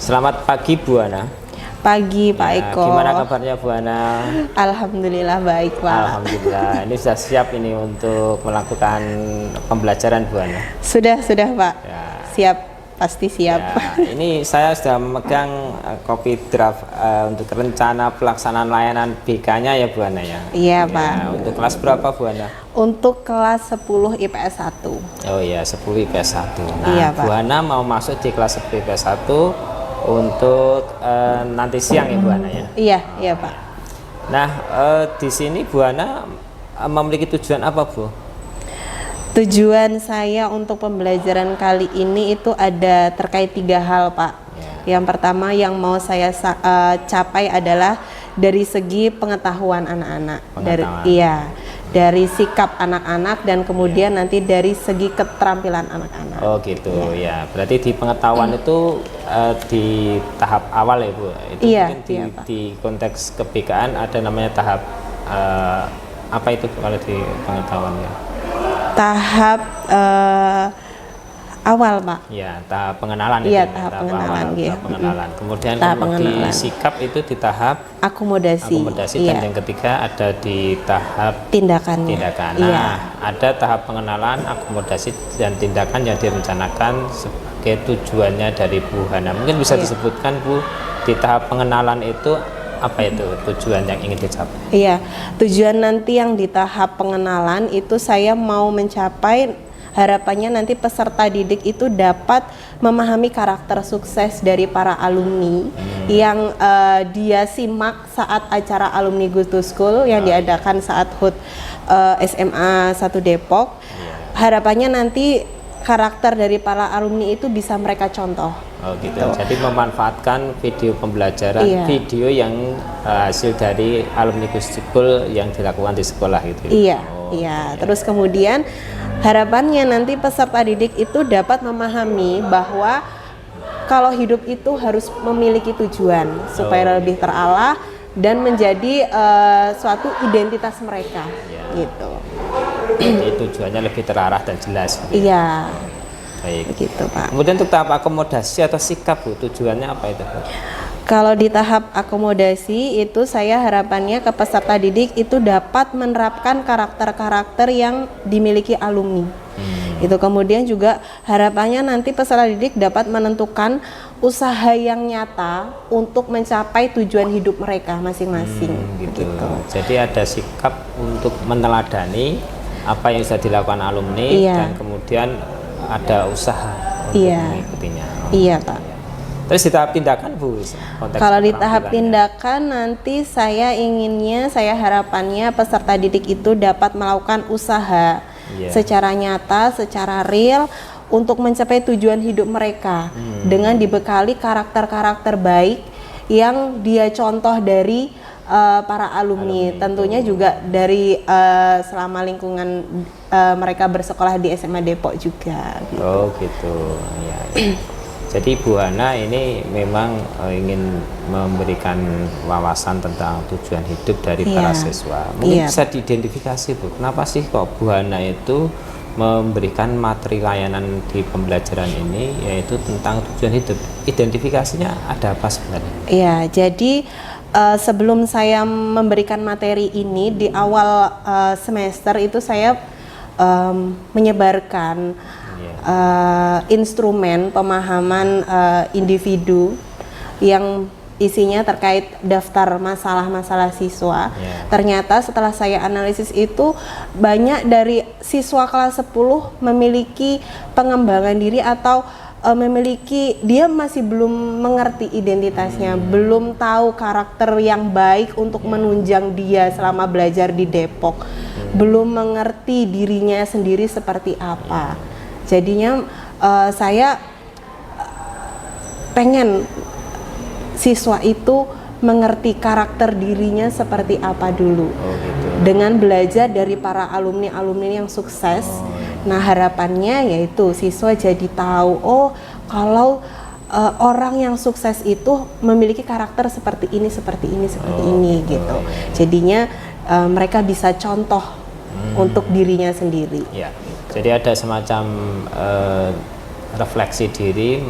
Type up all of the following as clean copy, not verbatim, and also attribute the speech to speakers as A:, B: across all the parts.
A: Selamat pagi Bu Ana.
B: Pagi Pak
A: Ya,
B: Eko.
A: gimana kabarnya Bu Ana?
B: Alhamdulillah baik Pak.
A: Alhamdulillah. Ini sudah siap ini untuk melakukan pembelajaran Bu Ana.
B: Sudah Pak.
A: Ya.
B: Siap, pasti siap.
A: Ya, ini saya sudah memegang copy draft untuk rencana pelaksanaan layanan BK-nya ya Bu Ana ya.
B: Iya
A: Ya,
B: Pak.
A: untuk kelas berapa Bu Ana?
B: Untuk kelas 10 IPS 1.
A: Oh iya, 10 IPS 1. Nah,
B: Iya, Pak.
A: Bu Ana mau masuk di kelas 10 IPS 1 untuk nanti siang ya Bu Ana ya.
B: Iya Pak.
A: Nah, di sini Bu Ana memiliki tujuan apa Bu?
B: Tujuan saya untuk pembelajaran kali ini itu ada terkait 3 hal Pak. Yang pertama yang mau saya capai adalah dari segi pengetahuan anak-anak. Dari sikap anak-anak dan kemudian nanti dari segi keterampilan anak-anak.
A: Oh gitu ya. Berarti di pengetahuan itu di tahap awal ya Bu. Itu mungkin di konteks kebikaan ada namanya tahap apa itu kalau di pengetahuannya?
B: Tahap awal Pak.
A: Ya, tahap pengenalan
B: Iya,
A: itu.
B: tahap pengenalan.
A: Tahap pengenalan. Kemudian
B: tahap
A: kalau di
B: pengenalan.
A: sikap itu di tahap
B: Akomodasi.
A: dan yang ketiga ada di tahap
B: Tindakannya.
A: tindakan.
B: Iya.
A: Nah, ada tahap pengenalan, akomodasi dan tindakan yang direncanakan sebagai tujuannya dari Bu Hana. Mungkin bisa disebutkan Bu, di tahap pengenalan itu apa itu tujuan yang ingin dicapai?
B: Iya, tujuan nanti yang di tahap pengenalan itu saya mau mencapai, harapannya nanti peserta didik itu dapat memahami karakter sukses dari para alumni yang dia simak saat acara Alumni Good to School yang diadakan saat HUT SMA 1 Depok. Harapannya nanti karakter dari para alumni itu bisa mereka contoh.
A: Oh gitu. Jadi memanfaatkan video pembelajaran, video yang hasil dari Alumni Good to School yang dilakukan di sekolah gitu.
B: Iya. Terus kemudian harapannya nanti peserta didik itu dapat memahami bahwa kalau hidup itu harus memiliki tujuan supaya lebih terarah dan menjadi suatu identitas mereka gitu.
A: Jadi tujuannya lebih terarah dan jelas.
B: Iya.
A: Baik.
B: Begitu Pak.
A: Kemudian untuk tahap akomodasi atau sikap Bu, tujuannya apa itu Bu?
B: Kalau di tahap akomodasi itu saya harapannya ke peserta didik itu dapat menerapkan karakter-karakter yang dimiliki alumni. Itu kemudian juga harapannya nanti peserta didik dapat menentukan usaha yang nyata untuk mencapai tujuan hidup mereka masing-masing.
A: Gitu. Jadi ada sikap untuk meneladani apa yang sudah dilakukan alumni dan kemudian ada usaha untuk mengikutinya.
B: Iya Pak.
A: Terus di tahap tindakan Bu?
B: Kalau di tahap tindakan nanti saya harapannya peserta didik itu dapat melakukan usaha secara nyata, secara real untuk mencapai tujuan hidup mereka dengan dibekali karakter-karakter baik yang dia contoh dari para alumni. Tentunya juga dari selama lingkungan mereka bersekolah di SMA Depok juga. Gitu.
A: Oh gitu. Ya. Jadi Bu Hana ini memang ingin memberikan wawasan tentang tujuan hidup dari para siswa. Mungkin bisa diidentifikasi Bu, kenapa sih kok Bu Hana itu memberikan materi layanan di pembelajaran ini yaitu tentang tujuan hidup. Identifikasinya ada apa sebenarnya? Iya,
B: jadi sebelum saya memberikan materi ini di awal semester itu saya menyebarkan instrumen pemahaman individu yang isinya terkait daftar masalah-masalah siswa. Ternyata setelah saya analisis itu banyak dari siswa kelas 10 memiliki pengembangan diri atau dia masih belum mengerti identitasnya, belum tahu karakter yang baik untuk menunjang dia selama belajar di Depok, belum mengerti dirinya sendiri seperti apa. Jadinya saya pengen siswa itu mengerti karakter dirinya seperti apa dulu. Dengan belajar dari para alumni-alumni yang sukses. Nah harapannya yaitu siswa jadi tahu, oh kalau orang yang sukses itu memiliki karakter seperti ini gitu. Jadinya mereka bisa contoh untuk dirinya sendiri.
A: Ya. Jadi ada semacam refleksi diri,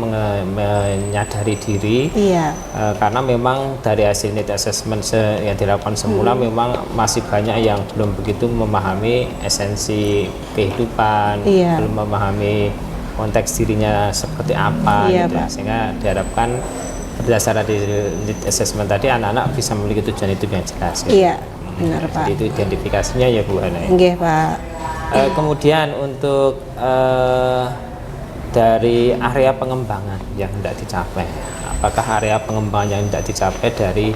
A: menyadari diri.
B: Iya.
A: Karena memang dari hasil need assessment yang dilakukan semula memang masih banyak yang belum begitu memahami esensi kehidupan, belum memahami konteks dirinya seperti apa, gitu ya. Sehingga diharapkan berdasarkan need assessment tadi anak-anak bisa memiliki tujuan hidup yang jelas.
B: Iya, benar Pak.
A: Jadi itu identifikasinya ya Bu Hana.
B: Nggih Pak.
A: Kemudian untuk dari area pengembangan yang tidak dicapai, apakah area pengembangan yang tidak dicapai dari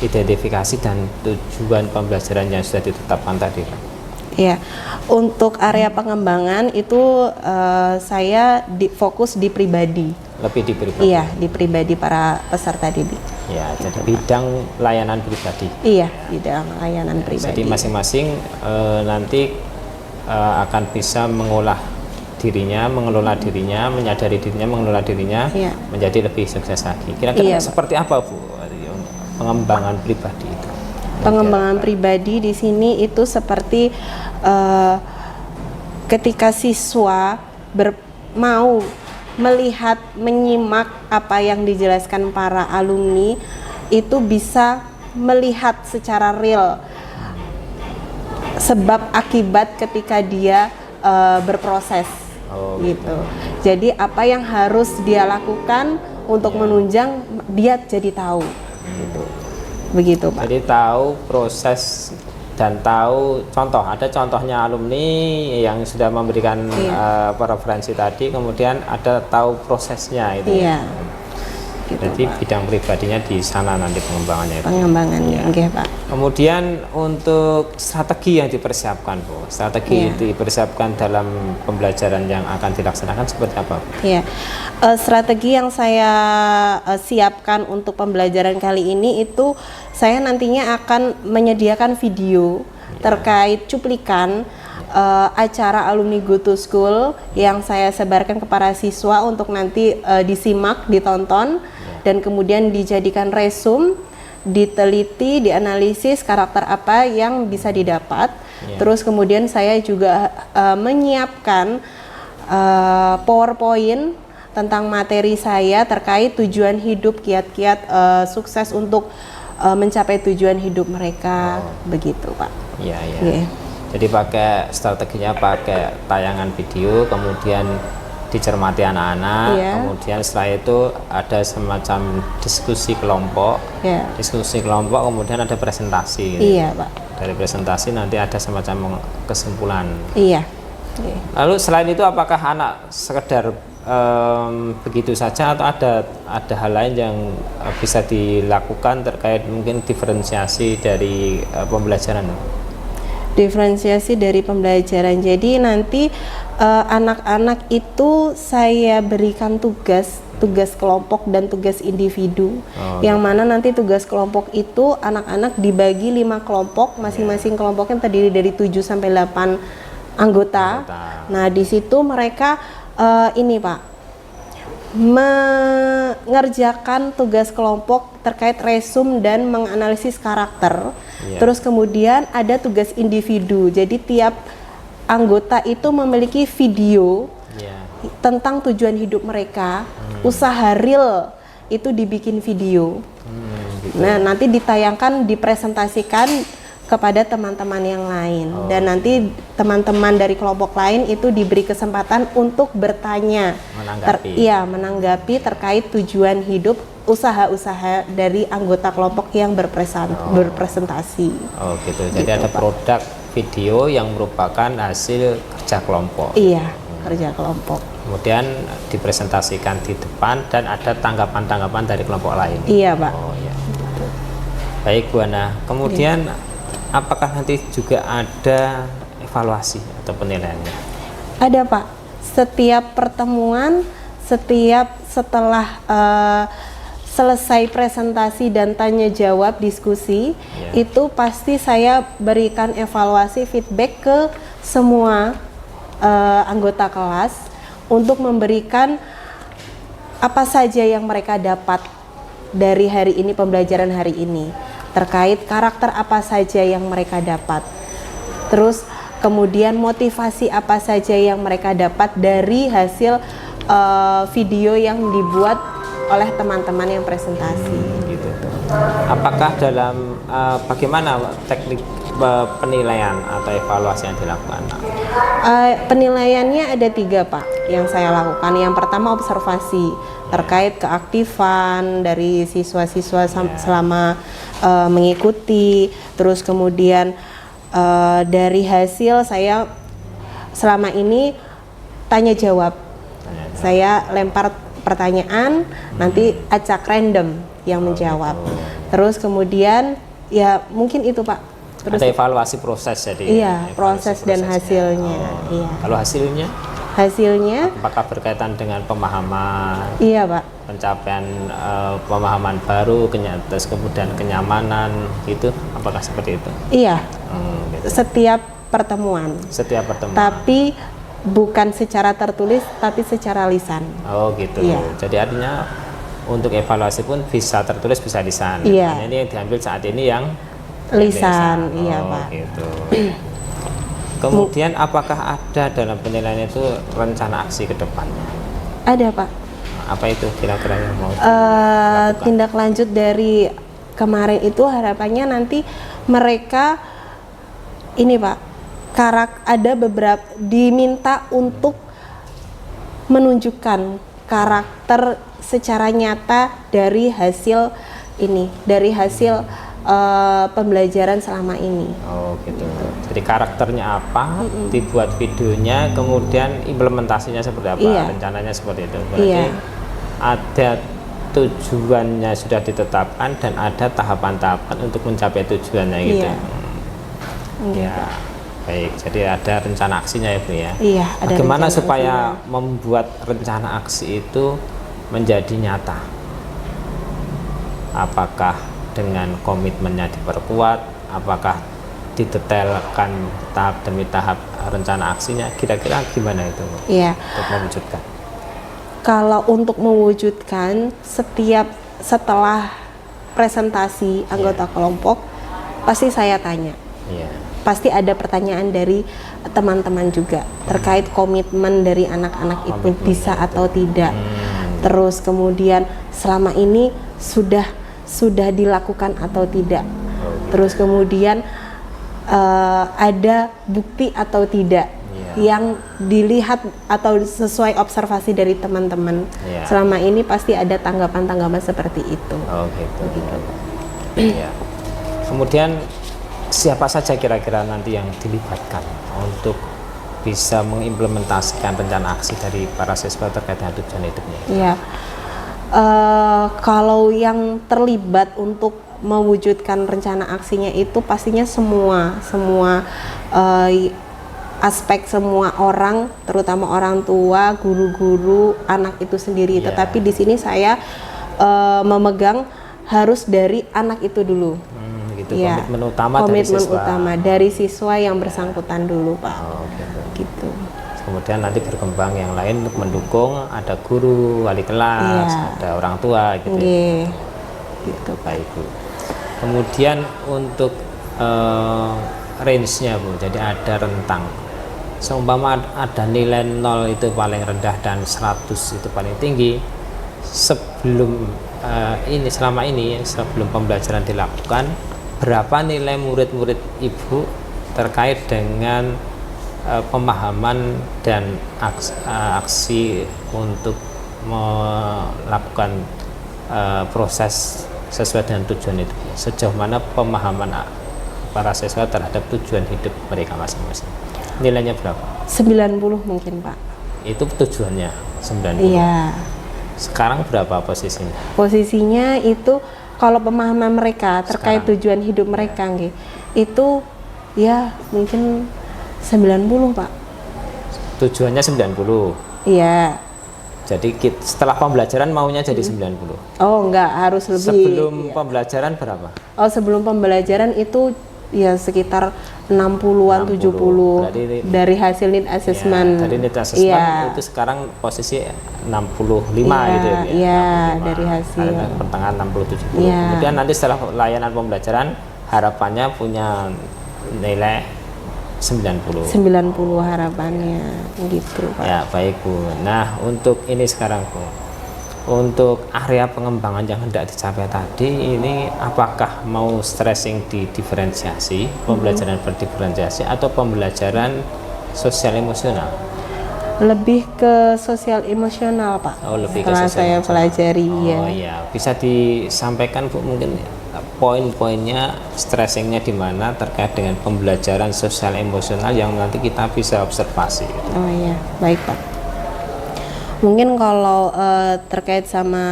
A: identifikasi dan tujuan pembelajaran yang sudah ditetapkan tadi, Pak?
B: Iya, untuk area pengembangan itu saya fokus di pribadi.
A: Lebih di pribadi?
B: Iya, di pribadi para peserta didik.
A: Ya, jadi bidang layanan pribadi.
B: Iya, bidang layanan pribadi.
A: Jadi masing-masing nanti akan bisa mengolah dirinya, mengelola dirinya, menyadari dirinya, mengelola dirinya, menjadi lebih sukses lagi. Kira-kira seperti apa Bu pengembangan pribadi itu?
B: Pengembangan pribadi di sini itu seperti ketika siswa mau melihat, menyimak apa yang dijelaskan para alumni, itu bisa melihat secara real sebab akibat ketika dia berproses. Gitu. Jadi apa yang harus dia lakukan untuk menunjang, dia jadi tahu. Gitu. Begitu Pak.
A: Jadi tahu proses dan tahu contoh, ada contohnya alumni yang sudah memberikan referensi tadi, kemudian ada tahu prosesnya itu.
B: Iya. Gitu,
A: jadi
B: Pak.
A: Bidang pribadinya di sana nanti pengembangannya.
B: Pengembangannya, oke Pak.
A: Kemudian untuk strategi yang dipersiapkan, Bu, strategi yang dipersiapkan dalam pembelajaran yang akan dilaksanakan seperti apa, Bu?
B: Iya, strategi yang saya siapkan untuk pembelajaran kali ini itu saya nantinya akan menyediakan video terkait cuplikan acara Alumni Go to School yang saya sebarkan ke para siswa untuk nanti disimak, ditonton, dan kemudian dijadikan resume, diteliti, dianalisis karakter apa yang bisa didapat. Terus kemudian saya juga menyiapkan PowerPoint tentang materi saya terkait tujuan hidup, kiat-kiat sukses untuk mencapai tujuan hidup mereka. Begitu Pak.
A: Iya, iya. Jadi pakai strateginya pakai tayangan video, kemudian dicermati anak-anak, kemudian setelah itu ada semacam diskusi kelompok, diskusi kelompok, kemudian ada presentasi. Gitu.
B: Iya Pak.
A: Dari presentasi nanti ada semacam kesimpulan.
B: Iya.
A: Lalu selain itu apakah anak sekedar begitu saja atau ada hal lain yang bisa dilakukan terkait mungkin diferensiasi dari pembelajaran?
B: Diferensiasi dari pembelajaran. Jadi nanti anak-anak itu saya berikan tugas kelompok dan tugas individu. Yang mana nanti tugas kelompok itu anak-anak dibagi 5 kelompok, masing-masing kelompoknya terdiri dari 7 sampai 8 anggota. Nah, di situ mereka ini Pak, mengerjakan tugas kelompok terkait resume dan menganalisis karakter. Terus kemudian ada tugas individu. Jadi tiap anggota itu memiliki video tentang tujuan hidup mereka. Usaha real itu dibikin video. Nah, nanti ditayangkan, dipresentasikan kepada teman-teman yang lain. Dan nanti teman-teman dari kelompok lain itu diberi kesempatan untuk bertanya, menanggapi terkait tujuan hidup, usaha-usaha dari anggota kelompok yang berpresentasi.
A: Gitu. Jadi ada produk video yang merupakan hasil kerja kelompok.
B: Iya, kerja kelompok.
A: Kemudian dipresentasikan di depan dan ada tanggapan-tanggapan dari kelompok lain.
B: Iya, Pak.
A: Baik, Bu Ana. Kemudian apakah nanti juga ada evaluasi atau penilaiannya?
B: Ada Pak. Setiap pertemuan, setelah selesai presentasi dan tanya jawab diskusi, itu pasti saya berikan evaluasi feedback ke semua anggota kelas untuk memberikan apa saja yang mereka dapat dari hari ini, pembelajaran hari ini, terkait karakter apa saja yang mereka dapat, terus kemudian motivasi apa saja yang mereka dapat dari hasil video yang dibuat oleh teman-teman yang presentasi.
A: Gitu. Apakah dalam bagaimana teknik penilaian atau evaluasi yang dilakukan?
B: Penilaiannya ada 3 Pak yang saya lakukan. Yang pertama observasi terkait keaktifan dari siswa-siswa selama mengikuti. Terus kemudian dari hasil saya selama ini tanya jawab. Saya lempar pertanyaan, nanti acak random yang menjawab. Terus kemudian ya mungkin itu Pak. Terus
A: ada evaluasi proses jadi.
B: Iya, proses dan hasilnya. Iya.
A: Kalau hasilnya?
B: Hasilnya
A: apakah berkaitan dengan pemahaman?
B: Iya Pak.
A: Pencapaian pemahaman baru, terus kemudian kenyamanan gitu, apakah seperti itu?
B: Iya.
A: Gitu.
B: Setiap pertemuan.
A: Setiap pertemuan.
B: Tapi bukan secara tertulis, tapi secara lisan.
A: Oh gitu.
B: Iya.
A: Jadi artinya untuk evaluasi pun bisa tertulis, bisa lisan.
B: Iya.
A: Nah, ini yang diambil saat ini yang
B: lisan. Iya Pak.
A: Gitu. Kemudian apakah ada dalam penilaian itu rencana aksi ke depannya?
B: Ada Pak.
A: Apa itu kira-kira yang mau
B: tindak lanjut dari kemarin itu harapannya nanti mereka ini Pak, ada beberapa diminta untuk menunjukkan karakter secara nyata dari hasil ini, dari hasil pembelajaran selama ini.
A: Oh gitu. Jadi karakternya apa, dibuat videonya, kemudian implementasinya seperti apa,
B: iya.
A: rencananya seperti itu. Berarti
B: iya.
A: ada tujuannya sudah ditetapkan dan ada tahapan-tahapan untuk mencapai tujuannya gitu.
B: Iya.
A: Ya. Baik, jadi ada rencana aksinya ya Bu ya.
B: Iya, ada.
A: Bagaimana supaya membuat rencana aksi itu menjadi nyata? Apakah dengan komitmennya diperkuat? Apakah didetailkan tahap demi tahap rencana aksinya? Kira-kira gimana itu Bu?
B: Iya.
A: Untuk mewujudkan?
B: Kalau untuk mewujudkan setelah presentasi anggota kelompok, pasti saya tanya.
A: Iya.
B: Pasti ada pertanyaan dari teman-teman juga terkait komitmen dari anak-anak itu bisa atau tidak. Terus kemudian selama ini sudah dilakukan atau tidak. Terus kemudian ada bukti atau tidak yang dilihat atau sesuai observasi dari teman-teman. Selama ini pasti ada tanggapan-tanggapan seperti itu.
A: Oh gitu. Iya. Kemudian siapa saja kira-kira nanti yang dilibatkan untuk bisa mengimplementasikan rencana aksi dari para siswa terkait dengan tujuan hidupnya?
B: Iya, kalau yang terlibat untuk mewujudkan rencana aksinya itu pastinya semua aspek, semua orang, terutama orang tua, guru-guru, anak itu sendiri. Tetapi di sini saya memegang harus dari anak itu dulu.
A: Gitu. Komitmen utama
B: dari siswa yang bersangkutan dulu Pak. Gitu.
A: Kemudian nanti berkembang yang lain untuk mendukung, ada guru, wali kelas, ada orang tua gitu.
B: Gitu
A: Baik Bu. Kemudian untuk range-nya Bu, jadi ada rentang. Seumpama ada nilai 0 itu paling rendah dan 100 itu paling tinggi. Selama ini sebelum pembelajaran dilakukan, berapa nilai murid-murid Ibu terkait dengan pemahaman dan aksi untuk melakukan proses sesuai dengan tujuan itu? Sejauh mana pemahaman para siswa terhadap tujuan hidup mereka masing-masing? Nilainya berapa?
B: 90 mungkin Pak.
A: Itu tujuannya 90?
B: Iya.
A: Sekarang berapa posisinya?
B: Posisinya itu kalau pemahaman mereka terkait tujuan hidup mereka itu ya mungkin 90 Pak.
A: Tujuannya 90?
B: Iya.
A: Jadi setelah pembelajaran maunya jadi 90?
B: Oh enggak, harus lebih.
A: Sebelum pembelajaran berapa?
B: Oh sebelum pembelajaran itu ya sekitar 60-an 70 dari hasil need assessment.
A: Dari need assessment itu sekarang posisi 65 gitu ya.
B: Iya, dari hasil.
A: Pertengahan 60-70. Kemudian nanti setelah layanan pembelajaran harapannya punya nilai 90.
B: 90 harapannya gitu Pak.
A: Ya, baik Bu. Nah, untuk ini sekarang Bu, untuk area pengembangan yang hendak dicapai tadi ini, apakah mau stressing di diferensiasi, pembelajaran berdiferensiasi, atau pembelajaran sosial emosional?
B: Lebih ke sosial emosional Pak.
A: Oh, lebih
B: setelah
A: ke sosial
B: saya
A: emosional.
B: pelajari
A: Oh
B: ya.
A: iya, bisa disampaikan Bu mungkin poin-poinnya, stressingnya di mana terkait dengan pembelajaran sosial emosional yang nanti kita bisa observasi gitu.
B: Oh iya, baik Pak. Mungkin kalau terkait sama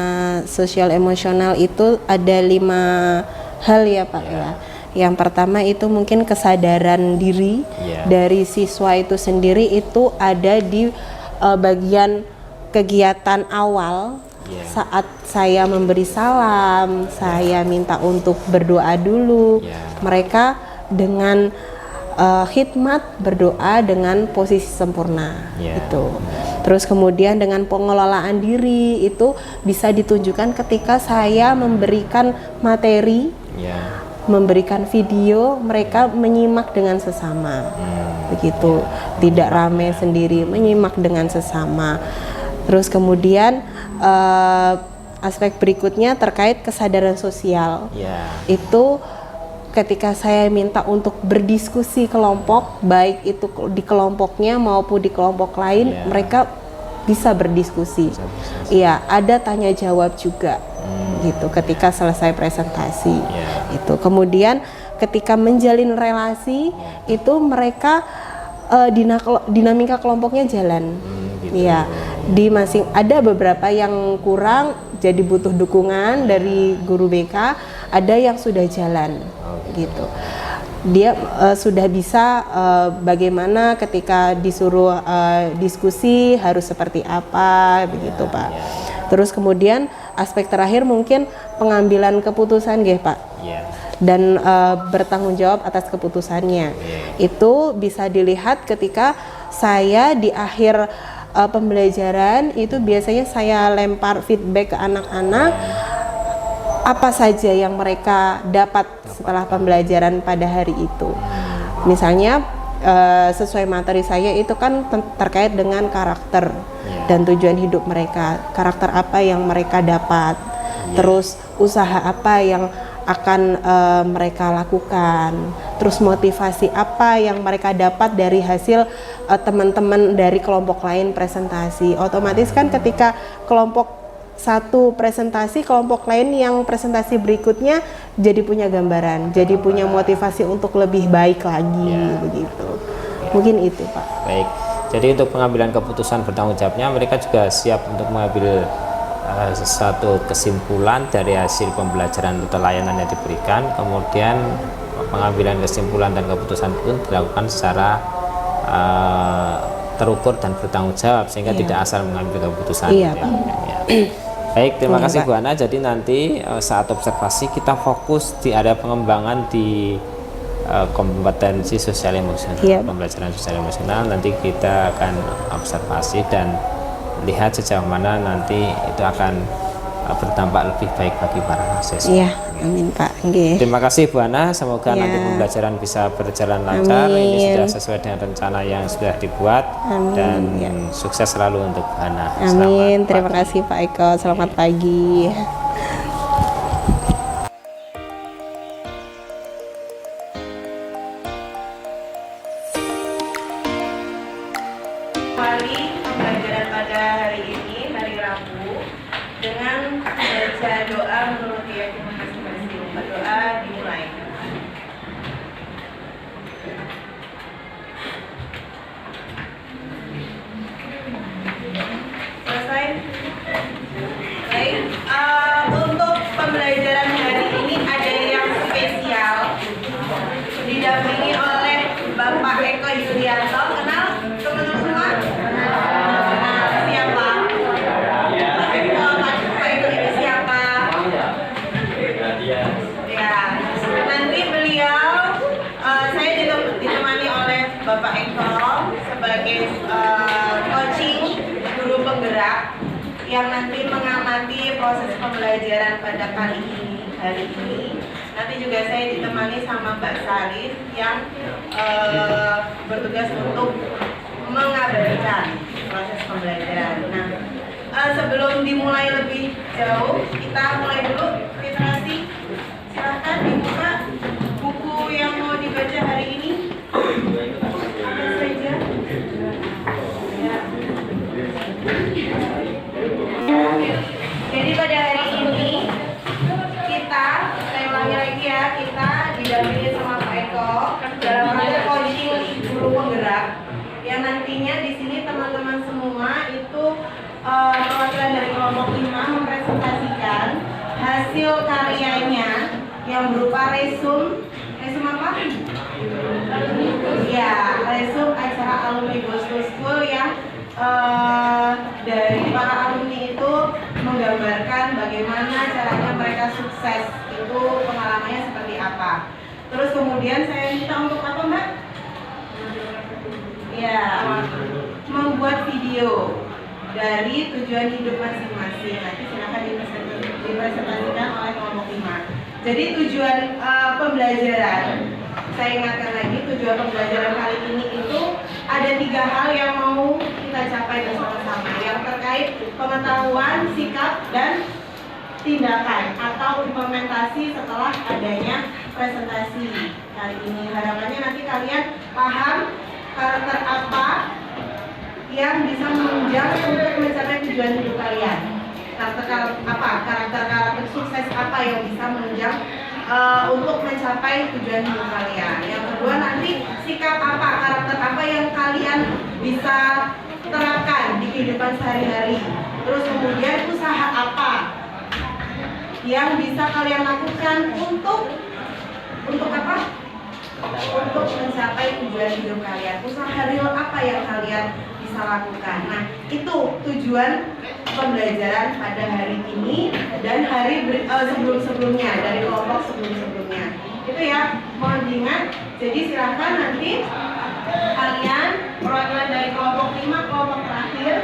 B: sosial emosional itu ada 5 hal ya Pak ya. Yang pertama itu mungkin kesadaran diri dari siswa itu sendiri itu ada di bagian kegiatan awal. Saat saya memberi salam, saya minta untuk berdoa dulu. Mereka dengan khidmat berdoa dengan posisi sempurna gitu. Terus kemudian dengan pengelolaan diri itu bisa ditunjukkan ketika saya memberikan materi, memberikan video, mereka menyimak dengan sesama. Begitu, tidak rame sendiri, menyimak dengan sesama. Terus kemudian aspek berikutnya terkait kesadaran sosial. Itu ketika saya minta untuk berdiskusi kelompok, baik itu di kelompoknya maupun di kelompok lain, mereka bisa berdiskusi. Iya, ada tanya jawab juga, gitu. Ketika selesai presentasi, itu. Kemudian ketika menjalin relasi, itu mereka dinamika kelompoknya jalan. Iya, di masing ada beberapa yang kurang, jadi butuh dukungan dari guru BK, ada yang sudah jalan, gitu. Dia sudah bisa bagaimana ketika disuruh diskusi harus seperti apa, begitu Pak. Terus kemudian aspek terakhir mungkin pengambilan keputusan, Pak. Dan bertanggung jawab atas keputusannya. Itu bisa dilihat ketika saya di akhir pembelajaran itu biasanya saya lempar feedback ke anak-anak apa saja yang mereka dapat setelah pembelajaran pada hari itu. Misalnya sesuai materi saya itu kan terkait dengan karakter dan tujuan hidup mereka. Karakter apa yang mereka dapat, terus usaha apa yang akan mereka lakukan, terus motivasi apa yang mereka dapat dari hasil teman-teman dari kelompok lain presentasi. Otomatis kan ketika kelompok satu presentasi, kelompok lain yang presentasi berikutnya jadi punya gambaran, jadi punya motivasi untuk lebih baik lagi, begitu. Mungkin itu Pak.
A: Baik, jadi untuk pengambilan keputusan bertanggung jawabnya mereka juga siap untuk mengambil sesuatu kesimpulan dari hasil pembelajaran atau layanan yang diberikan, kemudian pengambilan kesimpulan dan keputusan pun dilakukan secara terukur dan bertanggung jawab sehingga tidak asal mengambil keputusan. Baik, terima kasih Bu Ana. Jadi nanti saat observasi kita fokus di area pengembangan di kompetensi sosial emosional, pembelajaran sosial emosional. Nanti kita akan observasi dan lihat sejauh mana nanti itu akan berdampak lebih baik bagi para mahasiswa.
B: Iya, amin Pak.
A: Terima kasih Bu Ana, semoga nanti pembelajaran bisa berjalan lancar. Ini sudah sesuai dengan rencana yang sudah dibuat. Dan sukses selalu untuk Bu Ana.
B: Amin, terima kasih Pak Eko, selamat pagi. Pembelajaran pada hari ini, hari Rabu, dengan membaca doa menurut keyakinan masing-masing. Berdoa dimulai. Selesai? Baik. Untuk pembelajaran hari ini ada yang spesial, didampingi oleh Bapak Eko Yulianto. Kenal teman-teman semua? Bapak Eko sebagai coaching guru penggerak yang nanti mengamati proses pembelajaran pada hari ini Nanti juga saya ditemani sama Mbak Salin yang bertugas untuk mengabadikan proses pembelajaran. Nah, sebelum dimulai lebih jauh, kita mulai dulu literasi. Silahkan dibuka buku yang mau dibaca hari ini. Apa saja? Ya. Jadi pada hari ini saya ulangi lagi ya, kita didampingi sama Pak Eko dalam rangka coaching guru penggerak yang nantinya di sini teman-teman semua itu perwakilan dari kelompok 5 mempresentasikan hasil karyanya yang berupa resume apa? Ya, resume acara alumni Goes to School yang dari para alumni itu menggambarkan bagaimana caranya mereka sukses, itu pengalamannya seperti apa. Terus kemudian saya minta untuk apa, Mbak? Ya, membuat video dari tujuan hidup masing-masing. Nanti silakan dipresentasikan oleh kelompok 5. Jadi tujuan pembelajaran, saya ingatkan lagi, tujuan pembelajaran kali ini itu ada 3 hal yang mau kita capai bersama-sama, yang terkait pengetahuan, sikap, dan tindakan atau implementasi setelah adanya presentasi kali ini. Harapannya nanti kalian paham karakter apa yang bisa menunjang untuk mencapai tujuan hidup kalian. Karakter sukses apa yang bisa menunjang untuk mencapai tujuan hidup kalian. Yang kedua nanti sikap apa, karakter apa yang kalian bisa terapkan di kehidupan sehari-hari. Terus kemudian usaha apa yang bisa kalian lakukan untuk apa? Untuk mencapai tujuan hidup kalian. Usaha real apa yang kalian bisa lakukan. Nah, itu tujuan pembelajaran pada hari ini dan hari sebelum-sebelumnya, dari kelompok sebelum-sebelumnya. Itu ya, mohon diingat. Jadi silahkan nanti kalian perwakilan dari kelompok 5, kelompok terakhir,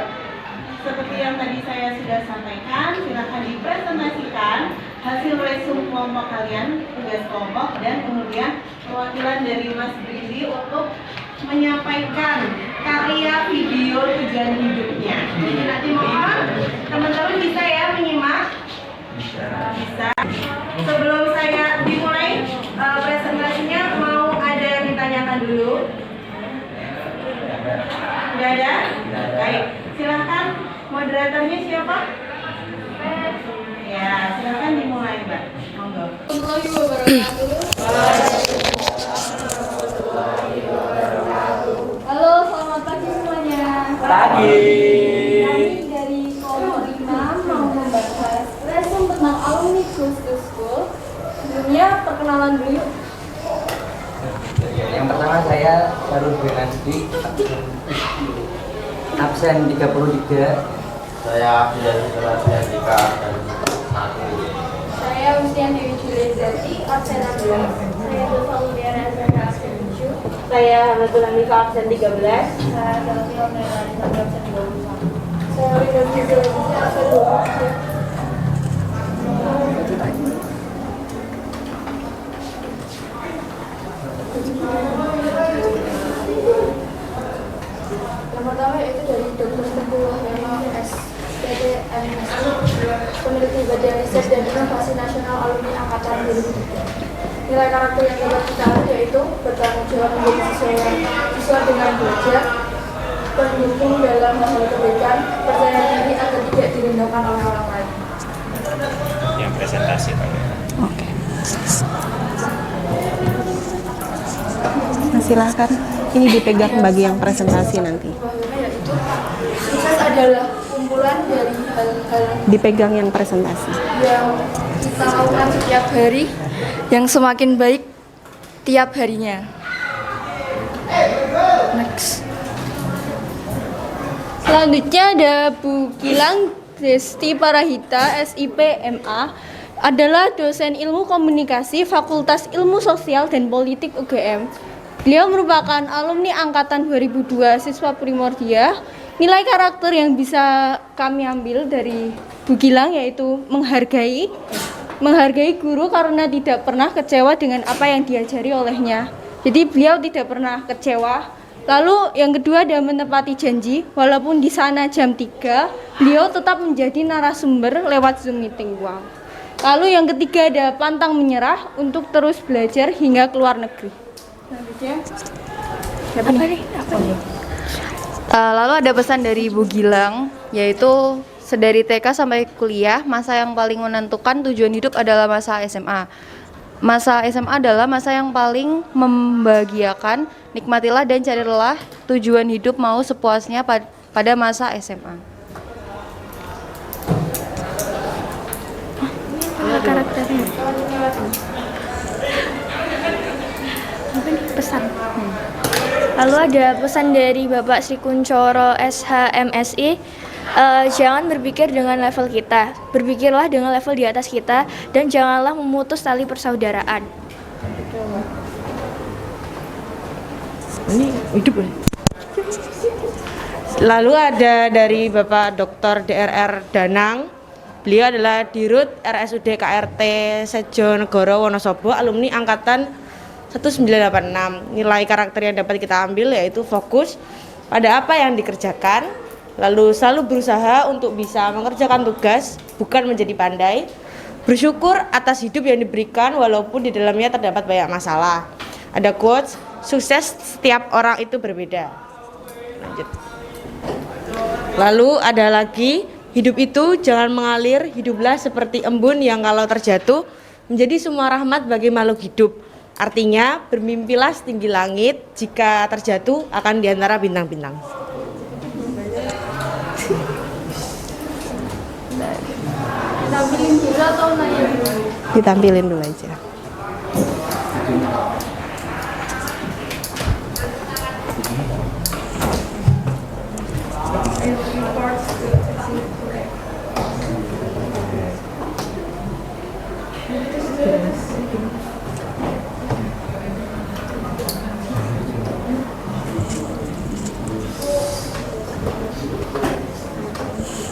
B: seperti yang tadi saya sudah sampaikan, silahkan dipresentasikan hasil resume kelompok kalian, tugas kelompok, dan kemudian perwakilan dari Mas Brili untuk menyampaikan karya video tujuan hidupnya. Jadi nanti mohon teman-teman bisa ya menyimak. Bisa. Sebelum saya dimulai presentasinya, mau ada yang ditanyakan dulu? Tidak ada? Baik, silahkan. Moderatornya siapa? Ya, silahkan dimulai, Mbak. Monggo.
C: Halo, selamat pagi semuanya.
D: Pagi.
C: Kami dari kelompok 5 mau membahas resume tentang alumni Goes to School. Sebelumnya perkenalan dulu yuk.
D: Yang pertama saya Darul Benasti, absen 33.
E: Saya Abdul Dika dan 1.
C: Saya Ustian Dewi Julizati, absen 16. Saya Dulfaludiana absen 7.
B: Saya Hamatul Hamika, absen 13.
C: Saya Delvi Omnelani, absen 21. Saya Windows Visualisasi, absen 20. Yang pertama yaitu dari Dr. Teguh Wahyana SPDMS, peneliti Badan Riset dan Inovasi Nasional Alumni Angkatan 2003. Nilai karakter yang dapat kita ambil yaitu bertanggung jawab menjadi siswa dengan belajar, pendukung dalam hal kebaikan, percaya diri agar tidak direndahkan oleh orang lain.
A: Yang presentasi Pak.
B: Oke. Nah, silahkan. Ini dipegang bagi yang presentasi nanti.
C: Wahyana yaitu sukses adalah kumpulan dari hal-hal
B: Dipegang yang presentasi.
C: yang kita lakukan setiap hari yang semakin baik tiap harinya. Next. Selanjutnya ada Bu Gilang Desti Parahita, SIP MA, adalah dosen ilmu komunikasi Fakultas Ilmu Sosial dan Politik UGM. Beliau merupakan alumni angkatan 2002 siswa Primordia. Nilai karakter yang bisa kami ambil dari Bu Gilang yaitu menghargai,
F: menghargai guru karena tidak pernah kecewa dengan apa yang diajari olehnya. Jadi beliau tidak pernah kecewa. Lalu yang kedua ada menepati janji, walaupun di sana jam 3, beliau tetap menjadi narasumber lewat Zoom meeting. Wow. Lalu yang ketiga ada pantang menyerah untuk terus belajar hingga keluar negeri. Selanjutnya.
G: Lalu ada pesan dari Ibu Gilang, yaitu sedari TK sampai kuliah, masa yang paling menentukan tujuan hidup adalah masa SMA. Masa SMA adalah masa yang paling membahagiakan, nikmatilah dan carilah tujuan hidup mau sepuasnya pada masa SMA.
F: Karakternya. Apa nih pesan?
H: Lalu ada pesan dari Bapak Sri Kuncoro SHMSI, jangan berpikir dengan level kita, berpikirlah dengan level di atas kita, dan janganlah memutus tali persaudaraan.
B: Ini hidup. Lalu ada dari Bapak Dr. DRR Danang, beliau adalah Dirut RSUD KRT Sejo Negoro Wonosobo, alumni angkatan 1986. Nilai karakter yang dapat kita ambil yaitu fokus pada apa yang dikerjakan, lalu selalu berusaha untuk bisa mengerjakan tugas, bukan menjadi pandai, bersyukur atas hidup yang diberikan walaupun di dalamnya terdapat banyak masalah. Ada quotes, sukses setiap orang itu berbeda. Lanjut. Lalu ada lagi, hidup itu jangan mengalir, hiduplah seperti embun yang kalau terjatuh menjadi semua rahmat bagi makhluk hidup. Artinya, bermimpilah setinggi langit, jika terjatuh akan di antara bintang-bintang.
C: Ditampilin dulu atau nanya dulu?
B: Ditampilin dulu aja.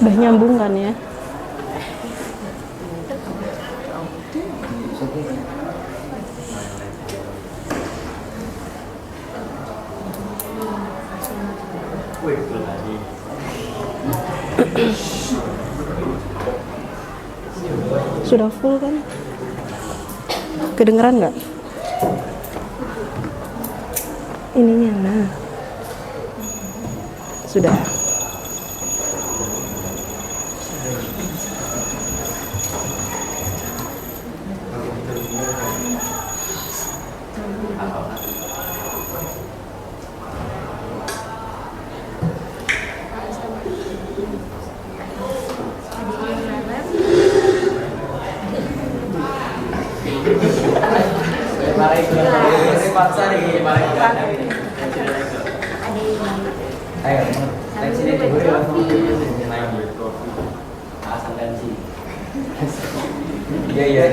B: Udah nyambung kan ya? Sudah full kan? Kedengeran nggak? Ininya, nah. Sudah.
D: Ayo, tensi ini dulu ya. Asal tensi. Iya iya.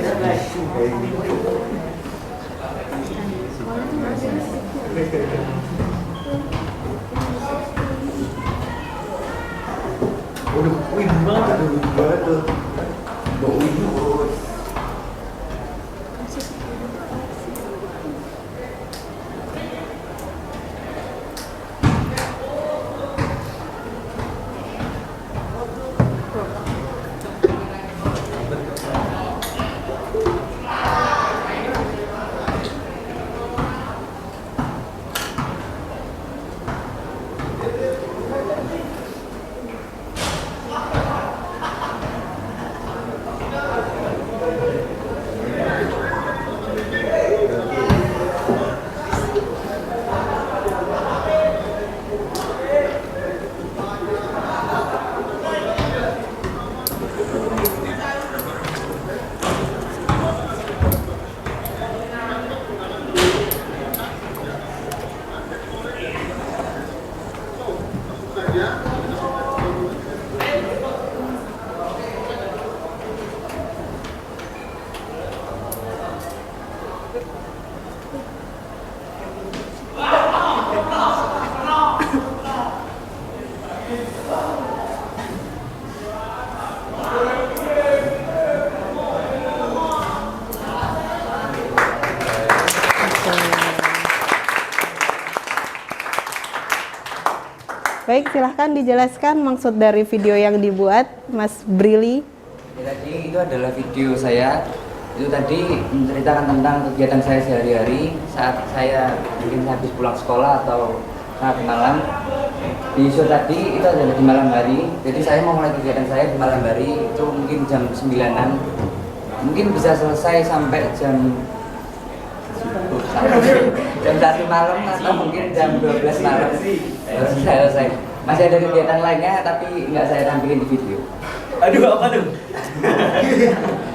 D: Udah, wih banget tuh.
B: Baik, silahkan dijelaskan maksud dari video yang dibuat Mas Brili.
D: Ya, tadi itu adalah video saya. Itu tadi menceritakan tentang kegiatan saya sehari-hari saat saya mungkin habis pulang sekolah atau saat malam. Di show tadi itu adalah di malam hari. Jadi saya mau mulai kegiatan saya di malam hari itu mungkin jam 9-an. Mungkin bisa selesai sampai jam 1 malam atau mungkin jam 12 malam baru selesai. Masih ada kegiatan lainnya tapi nggak saya tampilin di video. Aduh, apa tuh?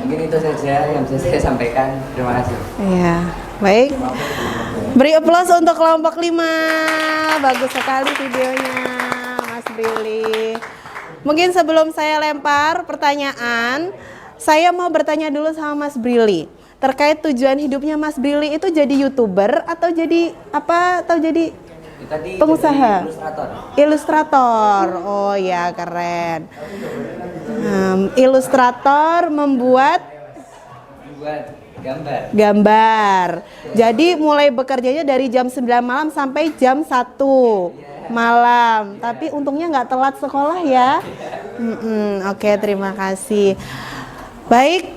D: Mungkin itu saja yang bisa saya sampaikan. Terima kasih.
B: Iya, baik. Beri aplaus untuk kelompok 5. Bagus sekali videonya, Mas Brili. Mungkin sebelum saya lempar pertanyaan, saya mau bertanya dulu sama Mas Brili. Terkait tujuan hidupnya Mas Brili itu jadi YouTuber atau jadi apa? Atau jadi
D: Tadi
B: pengusaha?
D: Ilustrator.
B: Ilustrator. Oh ya, keren. Ilustrator membuat gambar. Jadi mulai bekerjanya dari jam 9 malam sampai jam 1 malam. Tapi untungnya nggak telat sekolah ya. Oke, terima kasih. Baik,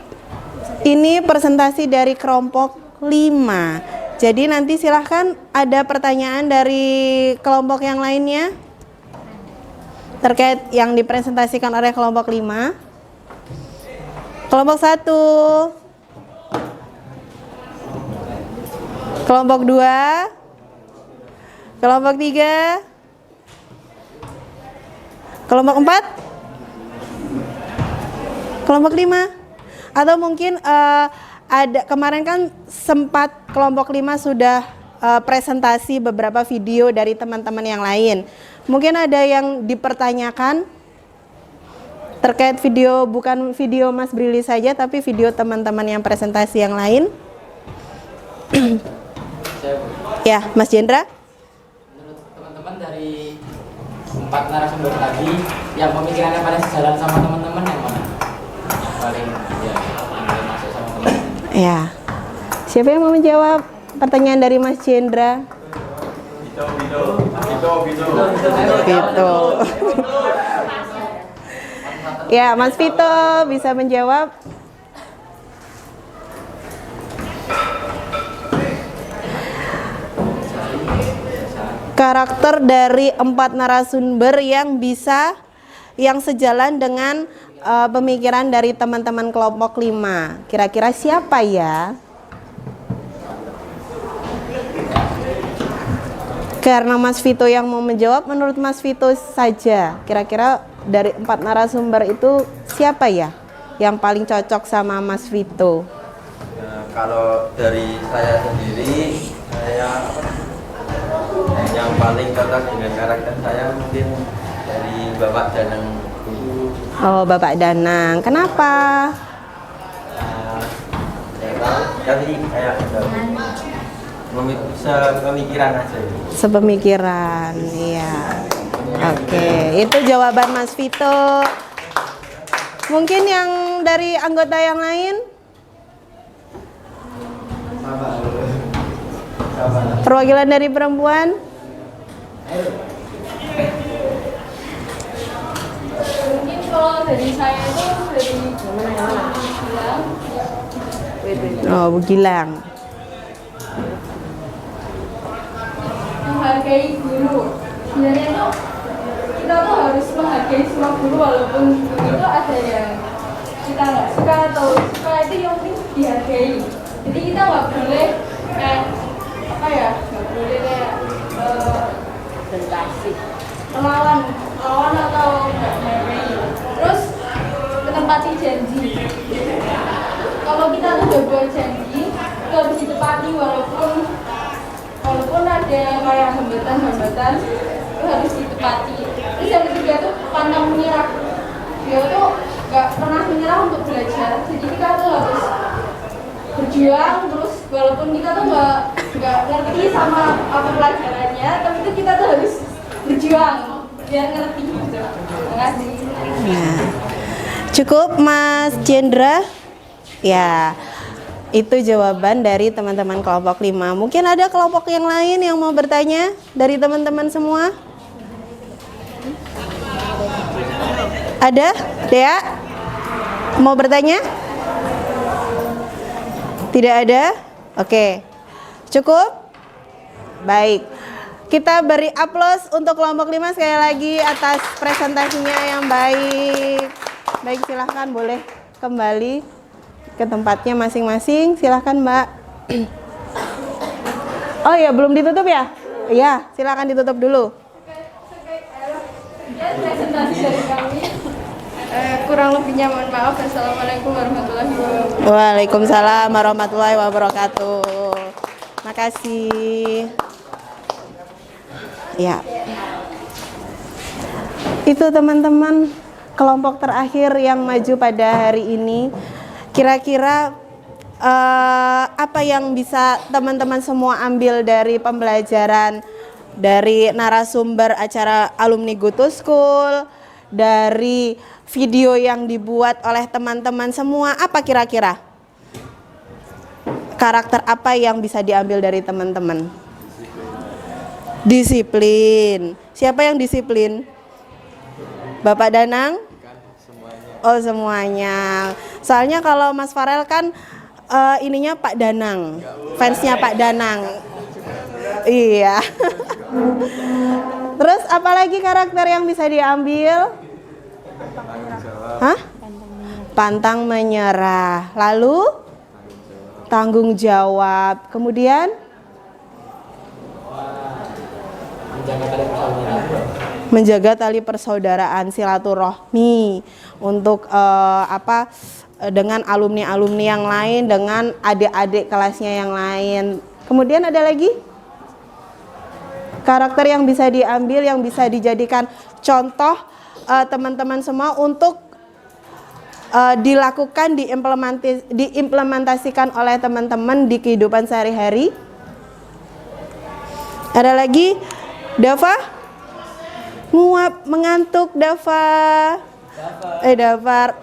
B: ini presentasi dari kelompok 5. Jadi nanti silahkan ada pertanyaan dari kelompok yang lainnya terkait yang dipresentasikan oleh kelompok 5. Kelompok 1, kelompok 2, kelompok 3, kelompok 4, kelompok 5. Atau mungkin ada kemarin kan sempat kelompok 5 sudah presentasi beberapa video dari teman-teman yang lain. Mungkin ada yang dipertanyakan terkait video, bukan video Mas Brili saja, tapi video teman-teman yang presentasi yang lain. Ya, Mas Jendra.
I: Menurut teman-teman dari 4 narasumber tadi, yang pemikirannya paling sejalan sama teman-teman yang mana? Yang paling masuk sama teman-teman?
B: Ya, siapa yang mau menjawab pertanyaan dari Mas Jendra? Vito. Ya, Mas Vito bisa menjawab. Karakter dari 4 narasumber yang sejalan dengan pemikiran dari teman-teman kelompok 5. Kira-kira siapa ya? Karena Mas Vito yang mau menjawab, menurut Mas Vito saja, kira-kira dari 4 narasumber itu siapa ya yang paling cocok sama Mas Vito?
E: Kalau dari saya sendiri, yang paling cocok dengan karakter saya mungkin dari Bapak Danang.
B: Oh, Bapak Danang. Kenapa?
E: Saya tahu, tapi kayak sepemikiran aja.
B: Sepemikiran, iya. Oke, itu jawaban Mas Vito. Mungkin yang dari anggota yang lain? Perwakilan dari perempuan?
F: Mungkin kalau dari saya itu dari
B: Oh, Bu Gilang.
F: Menghargai guru. Sebenarnya itu kita tuh harus menghargai semua guru, walaupun guru itu ada yang kita nggak suka atau suka, itu yang penting dihargai. Jadi kita nggak boleh kayak apa ya, nggak boleh kayak melawan atau nggak menghargai. Terus menepati janji. Kalau kita tuh udah buat janji, itu harus ditepati walaupun ada kayak hambatan itu harus ditepati. Terus yang ketiga tuh pantang menyerah. Dia tuh nggak pernah menyerah untuk belajar. Jadi kita tuh harus berjuang terus, walaupun kita tuh nggak ngerti sama apa pelajarannya, tapi itu kita tuh harus berjuang biar ngerti gitu. Terima kasih.
B: Nah, cukup Mas Jendra. Ya, itu jawaban dari teman-teman kelompok 5. Mungkin ada kelompok yang lain yang mau bertanya dari teman-teman semua? Ada? Dea? Mau bertanya? Tidak ada? Oke. Cukup? Baik. Kita beri aplaus untuk kelompok 5 sekali lagi atas presentasinya yang baik. Baik, silahkan boleh kembali ke tempatnya masing-masing. Silahkan Mbak. Oh ya, belum ditutup ya? Iya, silahkan ditutup dulu.
F: Presentasi dari kami. Kurang lebihnya mohon maaf. Assalamualaikum warahmatullahi wabarakatuh.
B: Waalaikumsalam warahmatullahi wabarakatuh. Makasih. Ya. Itu teman-teman kelompok terakhir yang maju pada hari ini. Kira-kira apa yang bisa teman-teman semua ambil dari pembelajaran dari narasumber acara Alumni Go to School, dari video yang dibuat oleh teman-teman semua? Apa kira-kira? Karakter apa yang bisa diambil dari teman-teman? Disiplin. Siapa yang disiplin? Bapak Danang? Oh, semuanya. Soalnya kalau Mas Farel kan ininya Pak Danang, fansnya Pak Danang. Iya. Terus apalagi karakter yang bisa diambil? Hah? Pantang menyerah. Lalu tanggung jawab. Kemudian menjaga tali persaudaraan, silaturahmi untuk dengan alumni-alumni yang lain, dengan adik-adik kelasnya yang lain. Kemudian ada lagi karakter yang bisa diambil, yang bisa dijadikan contoh teman-teman semua untuk dilakukan, diimplementasikan oleh teman-teman di kehidupan sehari-hari. Ada lagi? Dava? Nguap, mengantuk Dava. Dava.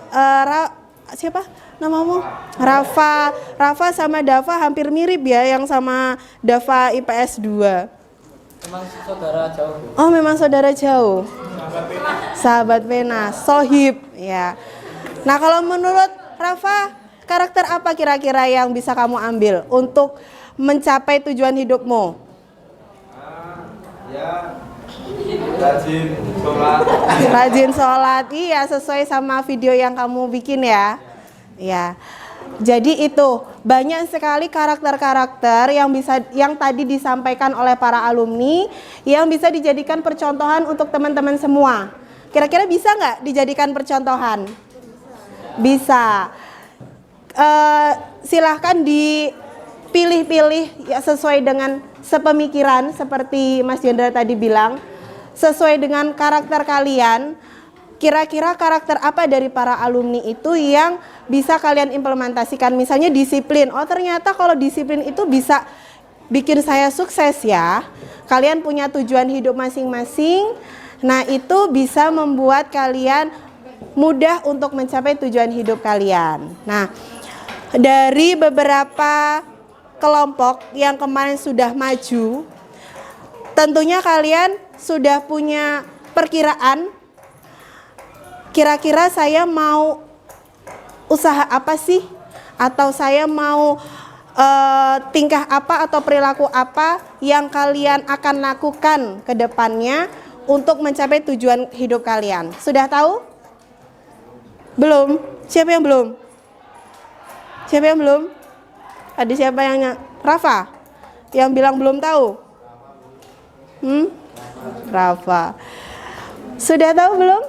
B: Siapa namamu? Rafa. Rafa sama Dava hampir mirip ya, yang sama Dava IPS 2.
I: Memang saudara jauh.
B: Oh, memang saudara jauh. Sahabat pena, sohib ya. Nah, kalau menurut Rafa, karakter apa kira-kira yang bisa kamu ambil untuk mencapai tujuan hidupmu?
E: Ya, rajin sholat.
B: Rajin sholat, iya, sesuai sama video yang kamu bikin ya. Ya. Jadi itu banyak sekali karakter-karakter yang tadi disampaikan oleh para alumni yang bisa dijadikan percontohan untuk teman-teman semua. Kira-kira bisa nggak dijadikan percontohan? Bisa. Silahkan dipilih-pilih ya, sesuai dengan sepemikiran seperti Mas Jendra tadi bilang, sesuai dengan karakter kalian. Kira-kira karakter apa dari para alumni itu yang bisa kalian implementasikan? Misalnya disiplin. Oh, ternyata kalau disiplin itu bisa bikin saya sukses ya. Kalian punya tujuan hidup masing-masing. Nah, itu bisa membuat kalian mudah untuk mencapai tujuan hidup kalian. Nah, dari beberapa kelompok yang kemarin sudah maju, tentunya kalian sudah punya perkiraan. Kira-kira saya mau usaha apa sih? Atau saya mau tingkah apa atau perilaku apa yang kalian akan lakukan ke depannya untuk mencapai tujuan hidup kalian? Sudah tahu? Belum? Siapa yang belum? Siapa yang belum? Ada siapa yang Rafa? Yang bilang belum tahu? Rafa. Sudah tahu belum?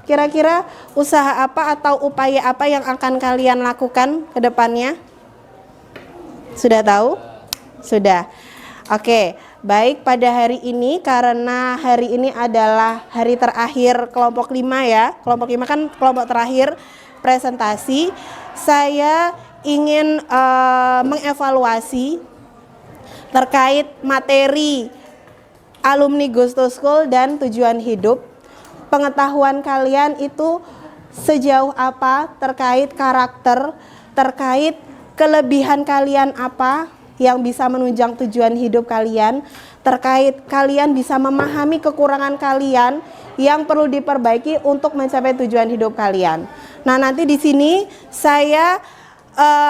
B: Kira-kira usaha apa atau upaya apa yang akan kalian lakukan ke depannya? Sudah tahu? Sudah. Oke, baik, pada hari ini karena hari ini adalah hari terakhir kelompok 5 ya. Kelompok 5 kan kelompok terakhir presentasi. Saya ingin mengevaluasi terkait materi Alumni Go to School dan tujuan hidup. Pengetahuan kalian itu sejauh apa terkait karakter, terkait kelebihan kalian apa, yang bisa menunjang tujuan hidup kalian, terkait kalian bisa memahami kekurangan kalian yang perlu diperbaiki untuk mencapai tujuan hidup kalian. Nah, nanti di sini saya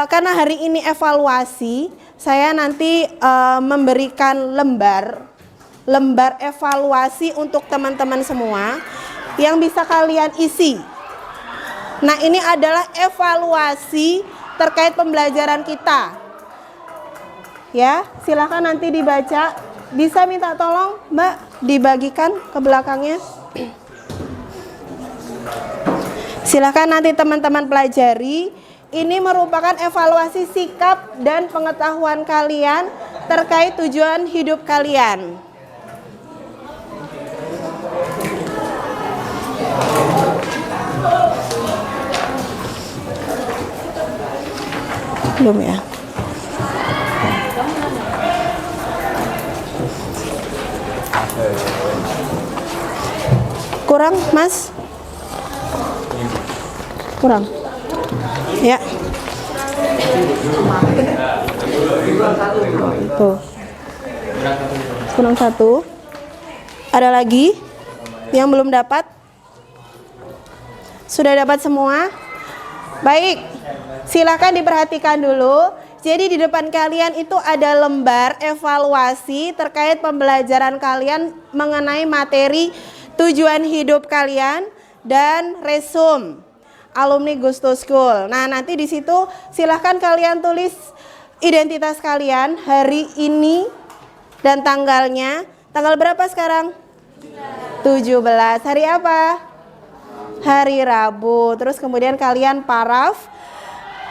B: karena hari ini evaluasi, saya nanti memberikan lembar evaluasi untuk teman-teman semua yang bisa kalian isi. Nah, ini adalah evaluasi terkait pembelajaran kita. Ya, silakan nanti dibaca. Bisa minta tolong Mbak dibagikan ke belakangnya. Silakan nanti teman-teman pelajari. Ini merupakan evaluasi sikap dan pengetahuan kalian terkait tujuan hidup kalian. Belum ya? Kurang, Mas? Kurang? Ya. Tuh. Kurang satu. Ada lagi yang belum dapat? Sudah dapat semua? Baik. Silakan diperhatikan dulu. Jadi di depan kalian itu ada lembar evaluasi terkait pembelajaran kalian mengenai materi tujuan hidup kalian dan resume alumni Gusto School. Nah, nanti di situ silahkan kalian tulis identitas kalian, hari ini dan tanggalnya. Tanggal berapa sekarang? 17. Hari apa? Hari Rabu. Terus kemudian kalian paraf.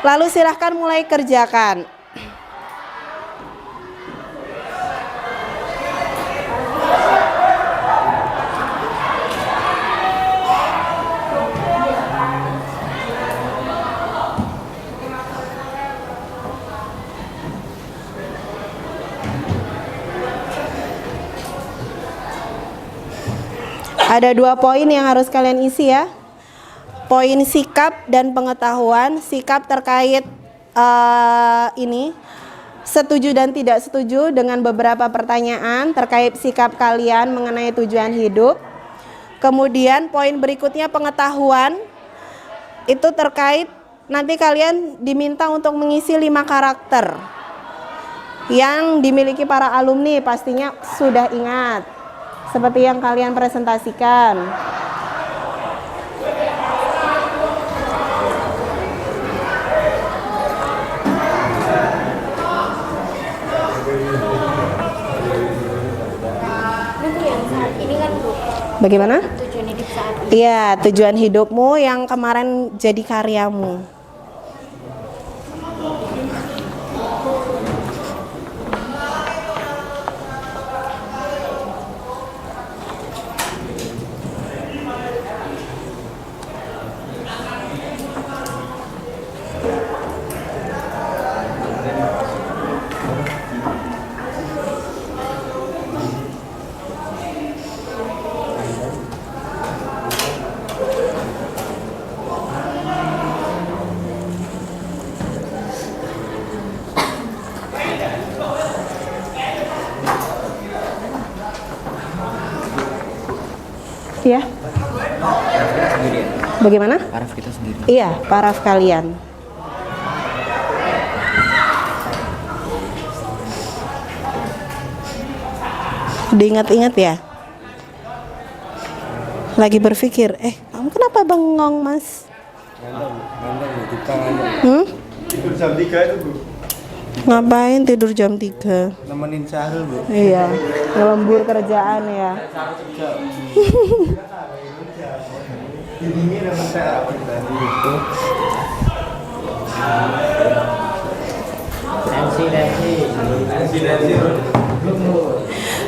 B: Lalu silahkan mulai kerjakan. Ada 2 poin yang harus kalian isi ya. Poin sikap dan pengetahuan. Sikap terkait ini setuju dan tidak setuju dengan beberapa pertanyaan terkait sikap kalian mengenai tujuan hidup. Kemudian poin berikutnya pengetahuan. Itu terkait nanti kalian diminta untuk mengisi 5 karakter yang dimiliki para alumni, pastinya sudah ingat seperti yang kalian presentasikan. Bagaimana?
C: Tujuan hidup saat ini.
B: Iya, tujuan hidupmu yang kemarin jadi karyamu. Ya. Bagaimana?
D: Paraf kita sendiri.
B: Iya, paraf kalian. Diingat-ingat ya. Lagi berpikir, kamu kenapa bengong, Mas?
E: Tidur jam 3 itu, Bu.
B: Ngapain tidur jam 3?
E: Nemenin Syahrul, Bu.
B: Iya, ngelembur kerjaan ya.
E: Ini nama saya apa tadi itu?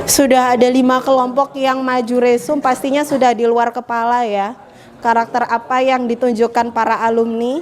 B: Sudah ada 5 kelompok yang maju resum, pastinya sudah di luar kepala ya. Karakter apa yang ditunjukkan para alumni?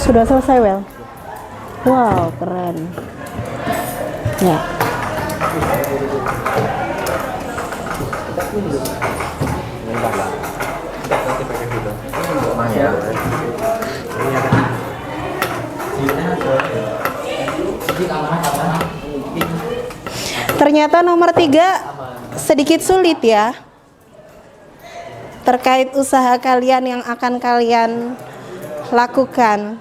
B: Sudah selesai, Wel? Wow, keren. Ya. Ternyata nomor 3 sedikit sulit ya. Terkait usaha kalian yang akan kalian lakukan.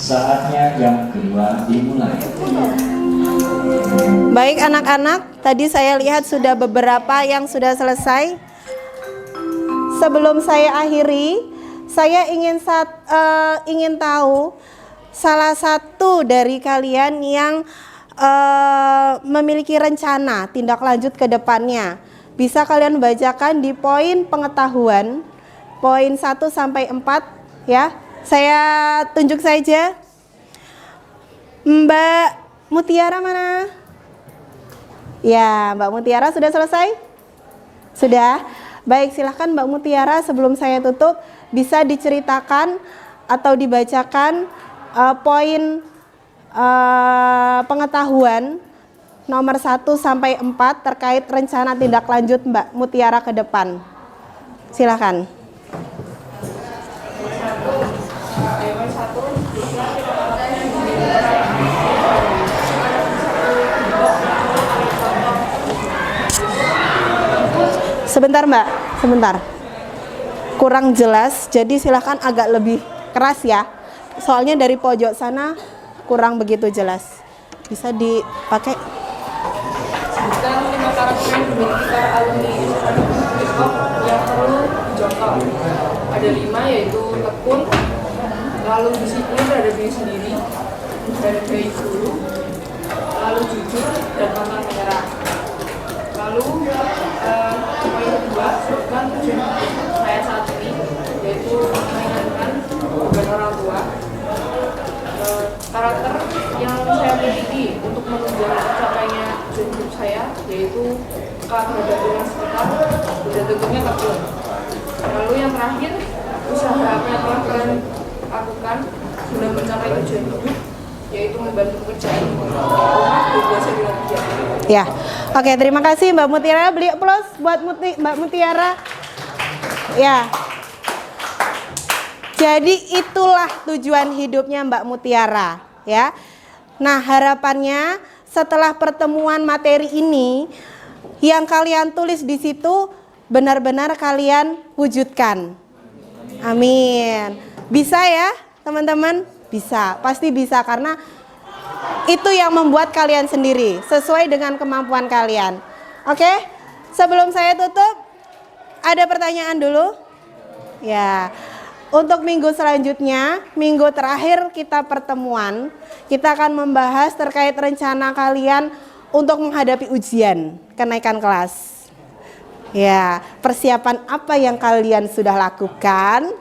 J: Saatnya yang kedua dimulai.
B: Baik anak-anak, tadi saya lihat sudah beberapa yang sudah selesai. Sebelum saya akhiri, saya ingin tahu salah satu dari kalian yang memiliki rencana tindak lanjut ke depannya. Bisa kalian bacakan di poin pengetahuan, poin 1 sampai 4 ya. Saya tunjuk saja. Mbak Mutiara mana? Ya, Mbak Mutiara sudah selesai? Sudah? Baik, silahkan Mbak Mutiara sebelum saya tutup bisa diceritakan atau dibacakan poin pengetahuan nomor 1 sampai 4 terkait rencana tindak lanjut Mbak Mutiara ke depan. Silahkan. Sebentar Mbak, sebentar. Kurang jelas, jadi silahkan agak lebih keras ya. Soalnya dari pojok sana kurang begitu jelas. Bisa dipakai.
K: Tentang 5 karakter yang dimiliki para alumni yang perlu dicontoh. Ada 5 yaitu tekun, lalu disiplin terhadap diri sendiri, menghargai guru, lalu jujur dan pantang menyerah. Lalu poin kedua, sebutkan tujuan saya saat ini, yaitu mengingatkan beban orang tua. Karakter yang saya miliki untuk menunjang tercapainya tujuan hidup saya, yaitu peka terhadap lingkungan sekitar dan tentunya tekun. Lalu yang terakhir, usaha apa yang telah kalian lakukan guna mencapai tujuan hidup, yaitu membantu pekerjaan rumah berbiasa dengan bijak.
B: Ya, oke, terima kasih Mbak Mutiara. Beli plus buat Mbak Mutiara. Ya, jadi itulah tujuan hidupnya Mbak Mutiara, ya. Nah, harapannya setelah pertemuan materi ini, yang kalian tulis di situ benar-benar kalian wujudkan. Amin. Bisa ya, teman-teman? Bisa, pasti bisa karena itu yang membuat kalian sendiri sesuai dengan kemampuan kalian. Oke, sebelum saya tutup, ada pertanyaan dulu? Ya, untuk minggu selanjutnya, minggu terakhir kita pertemuan, kita akan membahas terkait rencana kalian untuk menghadapi ujian kenaikan kelas. Ya, persiapan apa yang kalian sudah lakukan?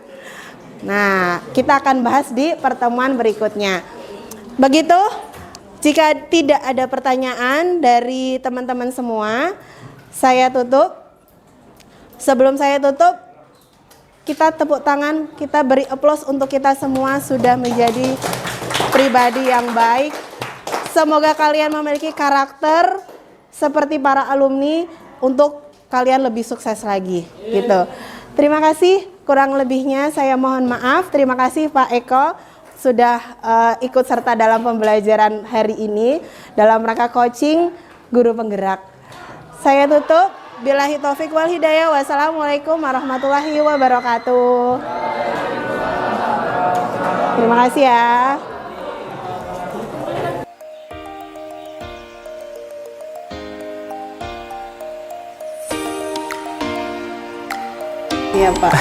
B: Nah, kita akan bahas di pertemuan berikutnya. Begitu, jika tidak ada pertanyaan dari teman-teman semua, saya tutup. Sebelum saya tutup, kita tepuk tangan, kita beri aplaus untuk kita semua sudah menjadi pribadi yang baik. Semoga kalian memiliki karakter seperti para alumni untuk kalian lebih sukses lagi, gitu. Terima kasih, kurang lebihnya saya mohon maaf. Terima kasih Pak Eko sudah ikut serta dalam pembelajaran hari ini dalam rangka coaching guru penggerak. Saya tutup. Billahi taufik wal hidayah. Wassalamualaikum warahmatullahi wabarakatuh. Terima kasih ya. Iya Pak.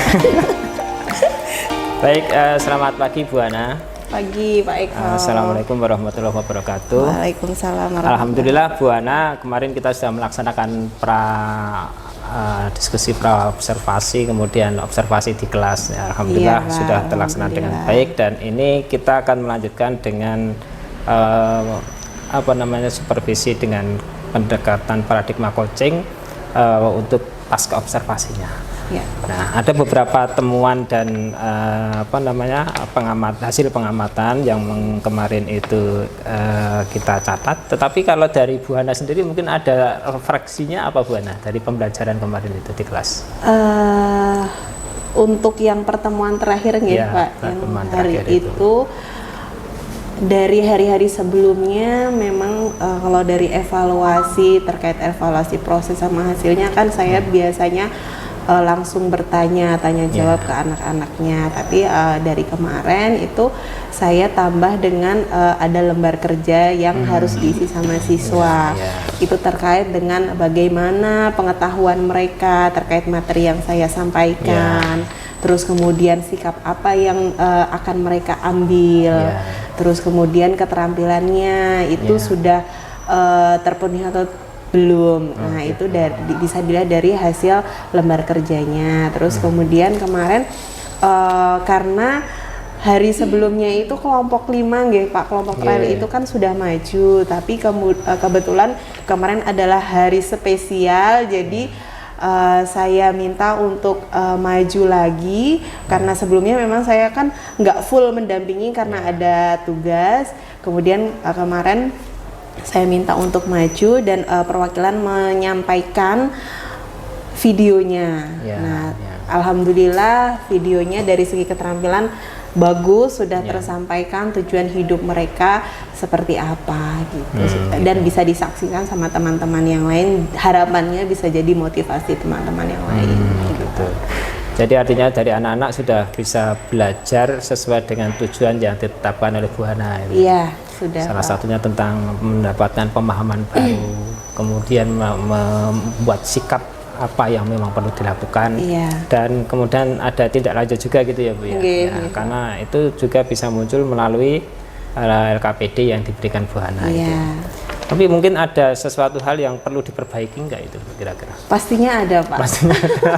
A: Baik, selamat pagi Bu Ana.
B: Pagi Pak Eko.
A: Assalamualaikum warahmatullahi wabarakatuh.
B: Waalaikumsalam.
A: Alhamdulillah Bu Ana, kemarin kita sudah melaksanakan diskusi pra observasi, kemudian observasi di kelas. Alhamdulillah
B: Iya,
A: sudah terlaksana dengan baik, dan ini kita akan melanjutkan dengan supervisi dengan pendekatan paradigma coaching untuk pasca observasinya.
B: Ya.
A: Nah, ada beberapa temuan dan hasil pengamatan yang kemarin itu kita catat. Tetapi kalau dari Bu Hana sendiri mungkin ada refleksinya apa Bu Hana dari pembelajaran kemarin itu di kelas?
B: Untuk yang pertemuan terakhir nih
A: ya,
B: Pak, yang hari itu dari hari-hari sebelumnya memang kalau dari evaluasi terkait evaluasi proses sama hasilnya kan saya biasanya langsung tanya jawab ke anak-anaknya, tapi dari kemarin itu saya tambah dengan ada lembar kerja yang harus diisi sama siswa. Itu terkait dengan bagaimana pengetahuan mereka terkait materi yang saya sampaikan, terus kemudian sikap apa yang akan mereka ambil, terus kemudian keterampilannya itu sudah terpenuhi atau belum. Nah, itu bisa dilihat dari hasil lembar kerjanya. Terus kemudian kemarin karena hari sebelumnya itu kelompok 5 nggih Pak, kelompok terakhir itu kan sudah maju, tapi kebetulan kemarin adalah hari spesial, jadi saya minta untuk maju lagi karena sebelumnya memang saya kan nggak full mendampingi karena ada tugas. Kemudian kemarin saya minta untuk maju dan perwakilan menyampaikan videonya. Alhamdulillah videonya dari segi keterampilan bagus, sudah tersampaikan tujuan hidup mereka seperti apa gitu, dan bisa disaksikan sama teman-teman yang lain. Harapannya bisa jadi motivasi teman-teman yang lain.
A: Gitu. Jadi artinya dari anak-anak sudah bisa belajar sesuai dengan tujuan yang ditetapkan oleh Bu Hana.
B: Iya, sudah.
A: Salah satunya tentang mendapatkan pemahaman baru, kemudian membuat sikap apa yang memang perlu dilakukan, dan kemudian ada tindak lanjut juga gitu ya Bu ya. Karena itu juga bisa muncul melalui LKPD yang diberikan Bu Hana itu. Tapi mungkin ada sesuatu hal yang perlu diperbaiki nggak itu kira-kira?
B: Pastinya ada Pak.
A: Pastinya ada.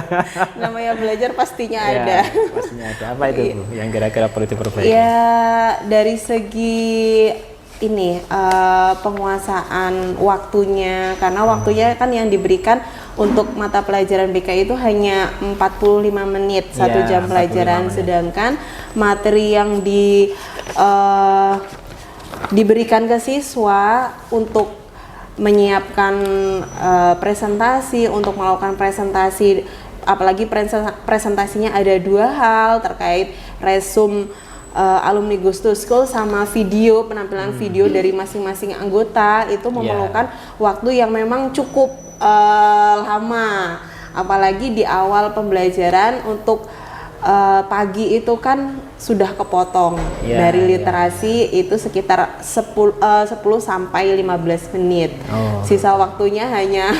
B: Namanya belajar pastinya ada.
A: Pastinya ada. Apa itu Bu yang kira-kira perlu diperbaiki?
B: Ya dari segi ini penguasaan waktunya, karena waktunya kan yang diberikan untuk mata pelajaran BK itu hanya 45 menit 1 jam pelajaran, sedangkan materi yang diberikan ke siswa untuk menyiapkan presentasi, untuk melakukan presentasi, apalagi presentasinya ada 2 hal terkait resume alumni Goes to School sama video, penampilan video dari masing-masing anggota, itu memerlukan waktu yang memang cukup lama, apalagi di awal pembelajaran. Untuk pagi itu kan sudah kepotong dari literasi itu sekitar 10 sampai 15 menit. Sisa waktunya hanya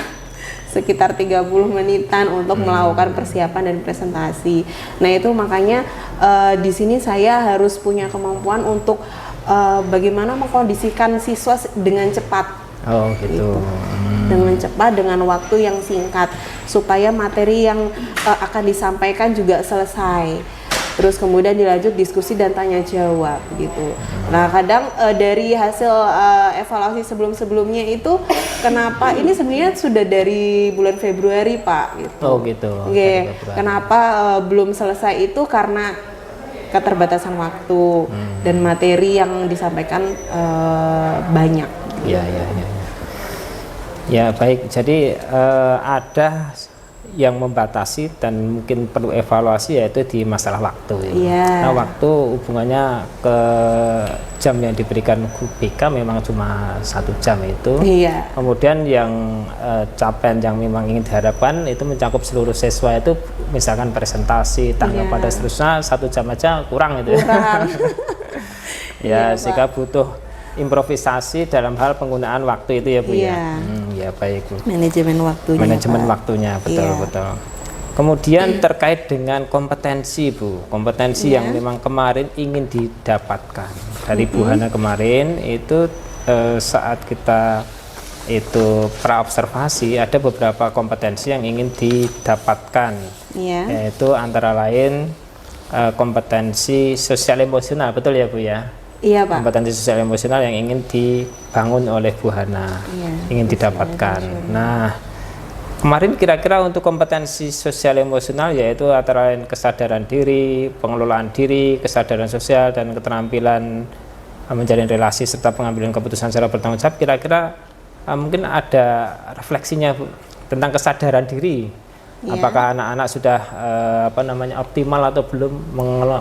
B: sekitar 30 menitan untuk melakukan persiapan dan presentasi. Nah, itu makanya di sini saya harus punya kemampuan untuk bagaimana mengkondisikan siswa dengan cepat. Dengan cepat, dengan waktu yang singkat, supaya materi yang akan disampaikan juga selesai. Terus kemudian dilanjut diskusi dan tanya jawab gitu. Nah, kadang dari hasil evaluasi sebelum-sebelumnya itu, kenapa ini sebenarnya sudah dari bulan Februari Pak gitu. Kenapa belum selesai itu karena keterbatasan waktu dan materi yang disampaikan banyak.
A: Ya baik, jadi ada yang membatasi dan mungkin perlu evaluasi, yaitu di masalah waktu. Nah, waktu hubungannya ke jam yang diberikan BK memang cuma 1 jam itu. Kemudian yang capaian yang memang ingin diharapkan itu mencakup seluruh siswa, itu misalkan presentasi, tanggapan dan seterusnya 1 jam aja kurang itu. Sehingga butuh improvisasi dalam hal penggunaan waktu itu ya Bu ya. Ya baik Bu.
B: Manajemen waktunya.
A: Manajemen waktunya, betul. Kemudian terkait dengan kompetensi Bu, kompetensi yang memang kemarin ingin didapatkan dari Bu Hana kemarin itu saat kita itu praobservasi ada beberapa kompetensi yang ingin didapatkan, yaitu antara lain kompetensi sosial emosional, betul ya Bu ya?
B: Iya Pak.
A: Kompetensi sosial emosional yang ingin dibangun oleh Bu Hana, ingin didapatkan. Nah, kemarin kira-kira untuk kompetensi sosial emosional yaitu antara lain kesadaran diri, pengelolaan diri, kesadaran sosial, dan keterampilan menjalin relasi serta pengambilan keputusan secara bertanggung jawab, kira-kira mungkin ada refleksinya Bu, tentang kesadaran diri. Apakah anak-anak sudah optimal atau belum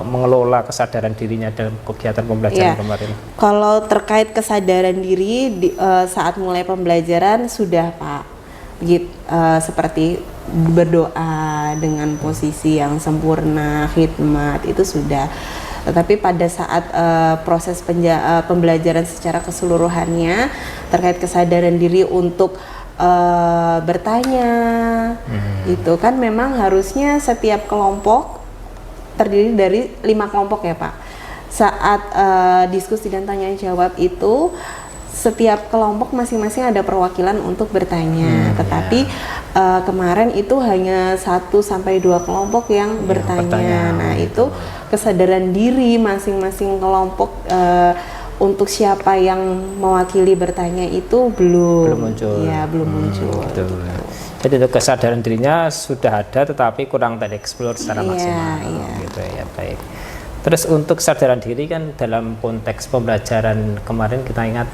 A: mengelola kesadaran dirinya dalam kegiatan pembelajaran kemarin?
B: Kalau terkait kesadaran diri saat mulai pembelajaran sudah Pak, seperti berdoa dengan posisi yang sempurna, khidmat itu sudah. Tetapi pada saat proses pembelajaran secara keseluruhannya terkait kesadaran diri untuk bertanya, itu kan memang harusnya setiap kelompok terdiri dari 5 kelompok ya Pak. Saat diskusi dan tanya jawab itu setiap kelompok masing-masing ada perwakilan untuk bertanya, tetapi kemarin itu hanya 1 sampai 2 kelompok yang bertanya. Nah itu kesadaran diri masing-masing kelompok untuk siapa yang mewakili bertanya itu belum muncul. Ya, belum muncul.
A: Jadi untuk kesadaran dirinya sudah ada, tetapi kurang tereksplor secara maksimal. Gitu ya, baik. Terus untuk kesadaran diri kan dalam konteks pembelajaran kemarin kita ingat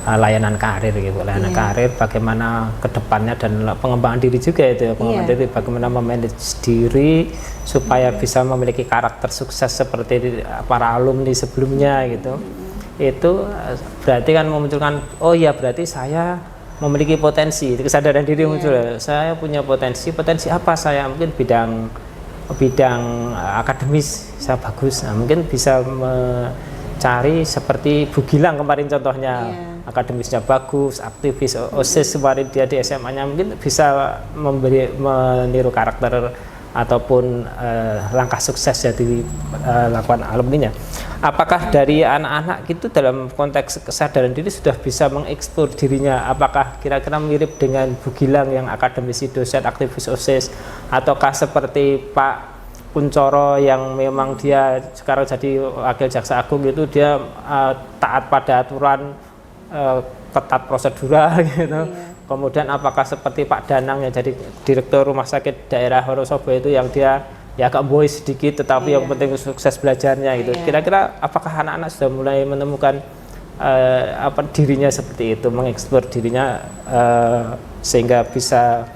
A: layanan karir gitu, layanan karir bagaimana kedepannya dan pengembangan diri juga itu, pengembangan diri bagaimana memanage diri supaya bisa memiliki karakter sukses seperti para alumni sebelumnya gitu. Itu berarti kan memunculkan berarti saya memiliki potensi, kesadaran diri muncul. Saya punya potensi apa saya mungkin bidang akademis saya bagus. Nah, mungkin bisa mencari seperti Bu Gilang kemarin contohnya, akademisnya bagus, aktivis OSIS kemarin dia di SMA-nya, mungkin bisa meniru karakter ataupun langkah sukses yang dilakukan alumninya. Apakah dari anak-anak gitu dalam konteks kesadaran diri sudah bisa mengeksplor dirinya? Apakah kira-kira mirip dengan Bu Gilang yang akademisi, dosen, aktivis OSIS, ataukah seperti Pak Kuncoro yang memang dia sekarang jadi wakil jaksa agung itu dia taat pada aturan, ketat prosedural gitu. Kemudian apakah seperti Pak Danang yang jadi direktur rumah sakit daerah Wonosobo itu yang dia ya agak boy sedikit tetapi yang penting sukses belajarnya gitu. Kira-kira apakah anak-anak sudah mulai menemukan dirinya seperti itu, mengeksplor dirinya sehingga bisa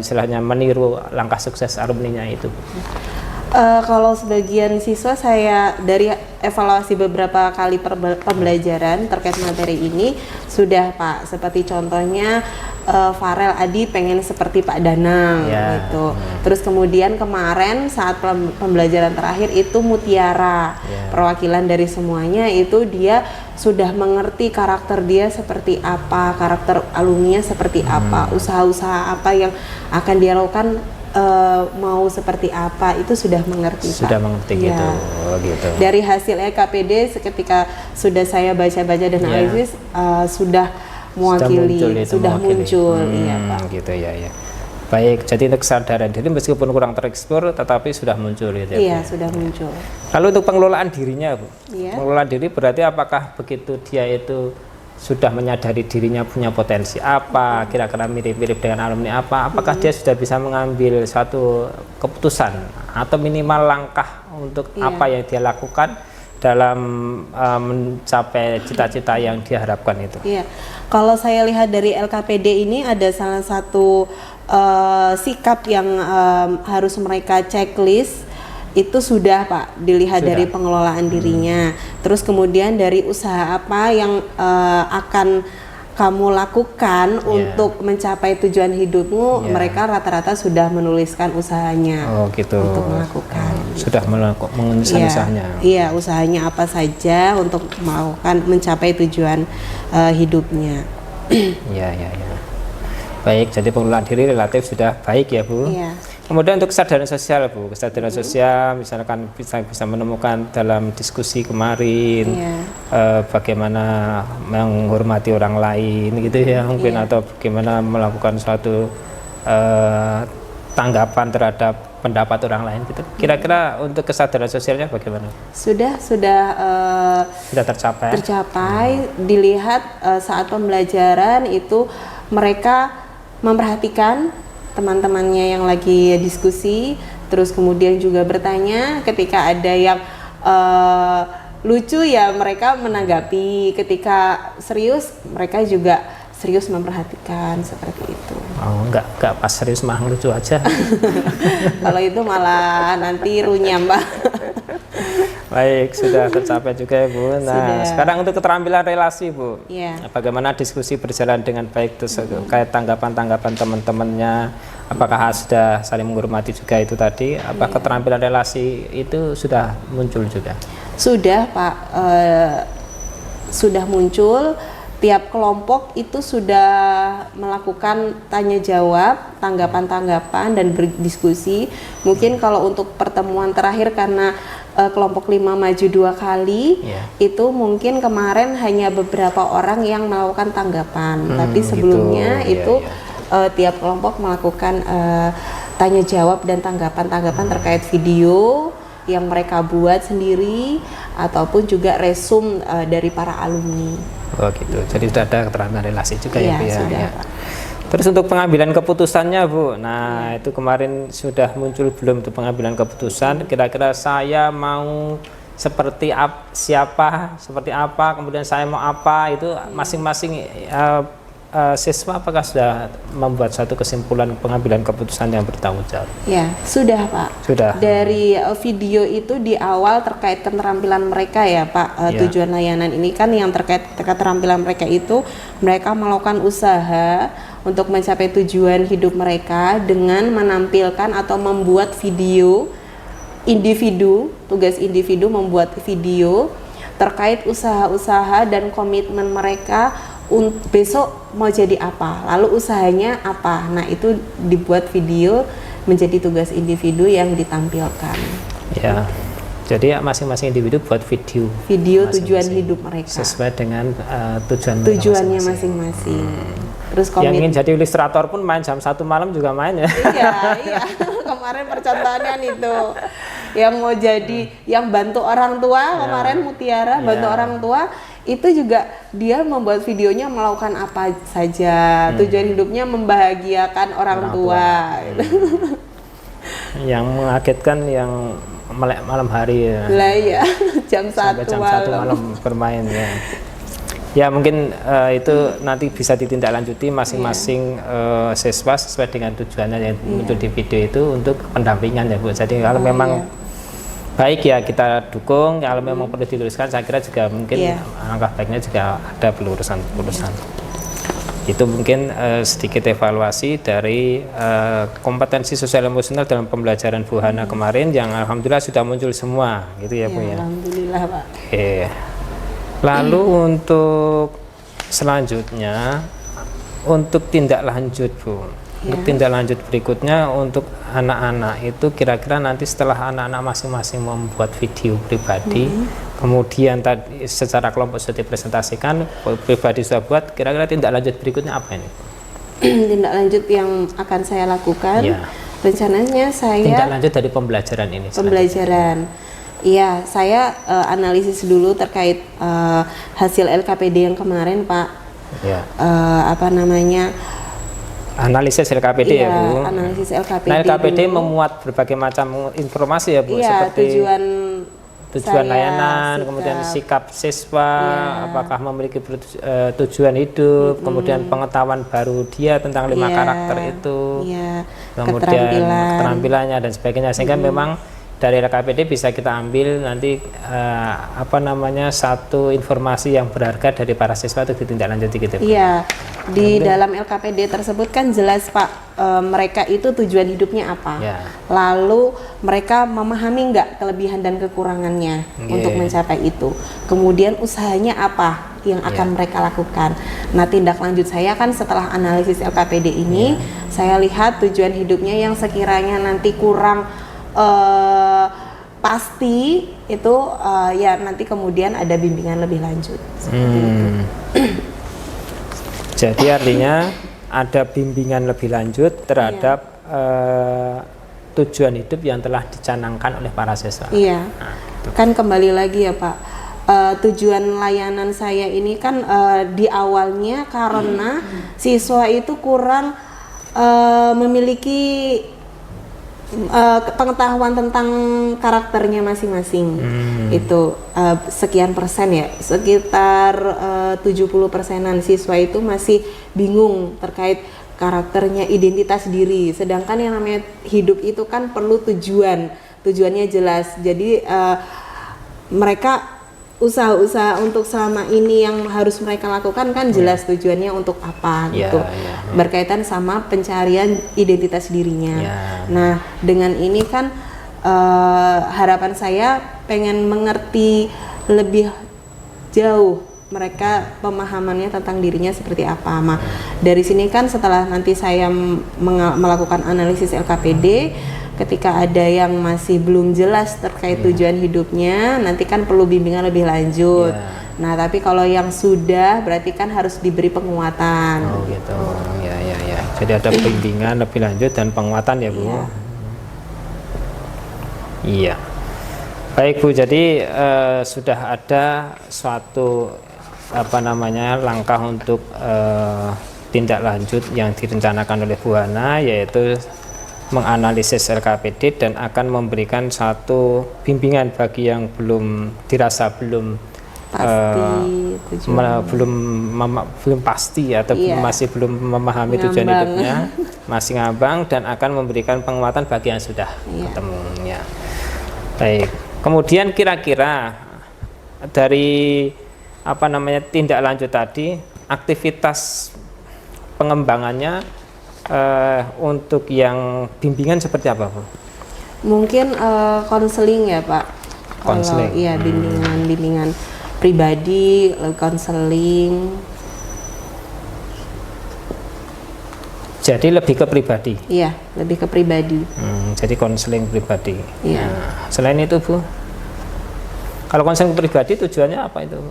A: istilahnya meniru langkah sukses alumninya itu?
B: Kalau sebagian siswa saya dari evaluasi beberapa kali pembelajaran terkait materi ini sudah Pak, seperti contohnya Farel Adi pengen seperti Pak Danang gitu. Terus kemudian kemarin saat pembelajaran terakhir itu Mutiara, perwakilan dari semuanya itu dia sudah mengerti karakter dia seperti apa, karakter alumninya seperti apa, usaha-usaha apa yang akan dia lakukan, mau seperti apa itu sudah mengerti.
A: Sudah Pak. Mengerti gitu. Gitu.
B: Dari hasil LKPD ketika sudah saya baca-baca dan analisis sudah mewakili, sudah muncul. Iya Pak. Gitu ya.
A: Baik, jadi untuk kesadaran diri meskipun kurang tereksplor tetapi sudah muncul gitu ya.
B: Iya, sudah muncul.
A: Lalu untuk pengelolaan dirinya Bu. Pengelolaan diri berarti apakah begitu dia itu sudah menyadari dirinya punya potensi apa, kira-kira mirip-mirip dengan alumni apa, apakah dia sudah bisa mengambil suatu keputusan atau minimal langkah untuk apa yang dia lakukan dalam mencapai cita-cita yang diharapkan itu?
B: Kalau saya lihat dari LKPD ini ada salah satu sikap yang harus mereka checklist. Itu sudah Pak dilihat dari pengelolaan dirinya. Terus kemudian dari usaha apa yang akan kamu lakukan untuk mencapai tujuan hidupmu, mereka rata-rata sudah menuliskan usahanya untuk melakukan.
A: Sudah menuliskan usahanya.
B: Iya, usahanya apa saja untuk melakukan mencapai tujuan hidupnya.
A: Baik, jadi pengelolaan diri relatif sudah baik ya Bu. Kemudian untuk kesadaran sosial Bu, kesadaran sosial misalkan bisa menemukan dalam diskusi kemarin bagaimana menghormati orang lain gitu ya mungkin atau bagaimana melakukan suatu tanggapan terhadap pendapat orang lain gitu. Kira-kira untuk kesadaran sosialnya bagaimana?
B: Sudah tercapai. Dilihat saat pembelajaran itu mereka memperhatikan teman-temannya yang lagi diskusi, terus kemudian juga bertanya. Ketika ada yang lucu ya mereka menanggapi, ketika serius mereka juga serius memperhatikan seperti itu.
A: Oh, enggak pas serius mah lucu aja.
B: Kalau itu malah nanti runyam, Pak.
A: Baik, sudah tercapai juga ya Bu. Nah, sekarang untuk keterampilan relasi Bu. Bagaimana diskusi berjalan dengan baik, terkait tanggapan-tanggapan teman-temannya, apakah sudah saling menghormati juga itu tadi, apa keterampilan relasi itu sudah muncul juga? Sudah Pak,
B: sudah muncul. Tiap kelompok itu sudah melakukan tanya jawab, tanggapan-tanggapan dan berdiskusi. Mungkin kalau untuk pertemuan terakhir karena kelompok 5 maju 2 kali, itu mungkin kemarin hanya beberapa orang yang melakukan tanggapan. Tapi sebelumnya tiap kelompok melakukan tanya jawab dan tanggapan-tanggapan terkait video yang mereka buat sendiri ataupun juga resume dari para alumni.
A: Oh gitu, jadi sudah ada keterampilan relasi juga ya Bu ya.
B: Sudah,
A: Terus untuk pengambilan keputusannya Bu, nah itu kemarin sudah muncul belum tuh pengambilan keputusan, kira-kira saya mau seperti siapa, seperti apa, kemudian saya mau apa, itu masing-masing siswa apakah sudah membuat satu kesimpulan pengambilan keputusan yang bertanggung jawab? Ya, sudah Pak. Sudah. Dari video itu di awal terkait keterampilan mereka ya Pak, tujuan layanan ini kan yang terkait keterampilan mereka itu mereka melakukan usaha untuk mencapai tujuan hidup mereka dengan menampilkan atau membuat video individu, tugas individu membuat video terkait usaha-usaha dan komitmen mereka besok mau jadi apa, lalu usahanya apa. Nah itu dibuat video menjadi tugas individu yang ditampilkan. Ya, jadi masing-masing individu buat video tujuan hidup mereka sesuai dengan tujuannya masing-masing. Terus yang ingin jadi ilustrator pun main jam 1 malam juga main ya. Iya. Kemarin percontohannya itu yang mau jadi yang bantu orang tua kemarin Mutiara bantu orang tua. Itu juga dia membuat videonya melakukan apa saja, tujuan hidupnya membahagiakan orang tua. Yang mengagetkan yang melek malam hari ya. Lah ya, jam 1 malam bermain ya. Ya mungkin itu nanti bisa ditindaklanjuti masing-masing siswa sesuai dengan tujuannya yang muncul di video itu untuk pendampingan ya Bu. Jadi kalau memang baik ya kita dukung, kalau memang perlu dituliskan saya kira juga mungkin langkah baiknya juga ada pelurusan. Itu mungkin sedikit evaluasi dari kompetensi sosial emosional dalam pembelajaran Bu Hana kemarin yang alhamdulillah sudah muncul semua gitu ya Bu ya. Alhamdulillah Pak. Oke. Lalu untuk selanjutnya untuk tindak lanjut Bu. Untuk tindak lanjut berikutnya untuk anak-anak itu kira-kira nanti setelah anak-anak masing-masing membuat video pribadi, kemudian tadi secara kelompok sudah dipresentasikan, pribadi sudah buat, kira-kira tindak lanjut berikutnya apa ini? Tindak lanjut yang akan saya lakukan, rencananya saya tindak lanjut dari pembelajaran ini. Pembelajaran. Iya, saya analisis dulu terkait hasil LKPD yang kemarin Pak. Analisis LKPD ya Bu. Analisis LKPD. Nah LKPD memuat berbagai macam informasi ya Bu, seperti tujuan layanan, kemudian sikap siswa, apakah memiliki tujuan hidup, kemudian pengetahuan baru dia tentang 5 karakter itu, kemudian keterampilannya dan sebagainya, sehingga memang dari LKPD bisa kita ambil nanti satu informasi yang berharga dari para siswa itu ditindaklanjuti gitu. Iya, di dalam LKPD tersebut kan jelas Pak, mereka itu tujuan hidupnya apa, lalu mereka memahami nggak kelebihan dan kekurangannya untuk mencapai itu, kemudian usahanya apa yang akan mereka lakukan. Nah tindak lanjut saya kan setelah analisis LKPD ini,
B: saya lihat tujuan hidupnya yang sekiranya nanti kurang pasti itu ya nanti kemudian ada bimbingan lebih lanjut.
A: Jadi artinya ada bimbingan lebih lanjut terhadap tujuan hidup yang telah dicanangkan oleh para siswa.
B: Iya, kan kembali lagi ya Pak, tujuan layanan saya ini kan di awalnya karena siswa itu kurang memiliki pengetahuan tentang karakternya masing-masing. Itu sekian persen ya, sekitar 70%-an siswa itu masih bingung terkait karakternya, identitas diri. Sedangkan yang namanya hidup itu kan perlu tujuannya jelas. Jadi mereka usaha-usaha untuk selama ini yang harus mereka lakukan kan jelas tujuannya untuk apa gitu. Berkaitan sama pencarian identitas dirinya. Nah, dengan ini kan harapan saya pengen mengerti lebih jauh mereka pemahamannya tentang dirinya seperti apa. Dari sini kan setelah nanti saya melakukan analisis LKPD, ketika ada yang masih belum jelas terkait tujuan hidupnya, nanti kan perlu bimbingan lebih lanjut. Nah, tapi kalau yang sudah berarti kan harus diberi penguatan.
A: Oh gitu. Ya. Jadi ada bimbingan lebih lanjut dan penguatan ya Bu. Iya. Baik Bu, jadi sudah ada suatu langkah untuk tindak lanjut yang direncanakan oleh Bu Hana, yaitu menganalisis LKPD dan akan memberikan satu bimbingan bagi yang belum pasti atau masih belum memahami tujuan hidupnya, masih ngambang, dan akan memberikan penguatan bagi yang sudah ketemu ya. Baik. Kemudian kira-kira dari tindak lanjut tadi, aktivitas pengembangannya untuk yang bimbingan seperti apa Bu?
B: Mungkin konseling ya Pak.
A: Konseling.
B: Iya, bimbingan pribadi, konseling.
A: Jadi lebih ke pribadi.
B: Iya, lebih ke pribadi.
A: Jadi konseling pribadi.
B: Iya.
A: Nah, selain itu Bu, kalau konseling pribadi tujuannya apa itu?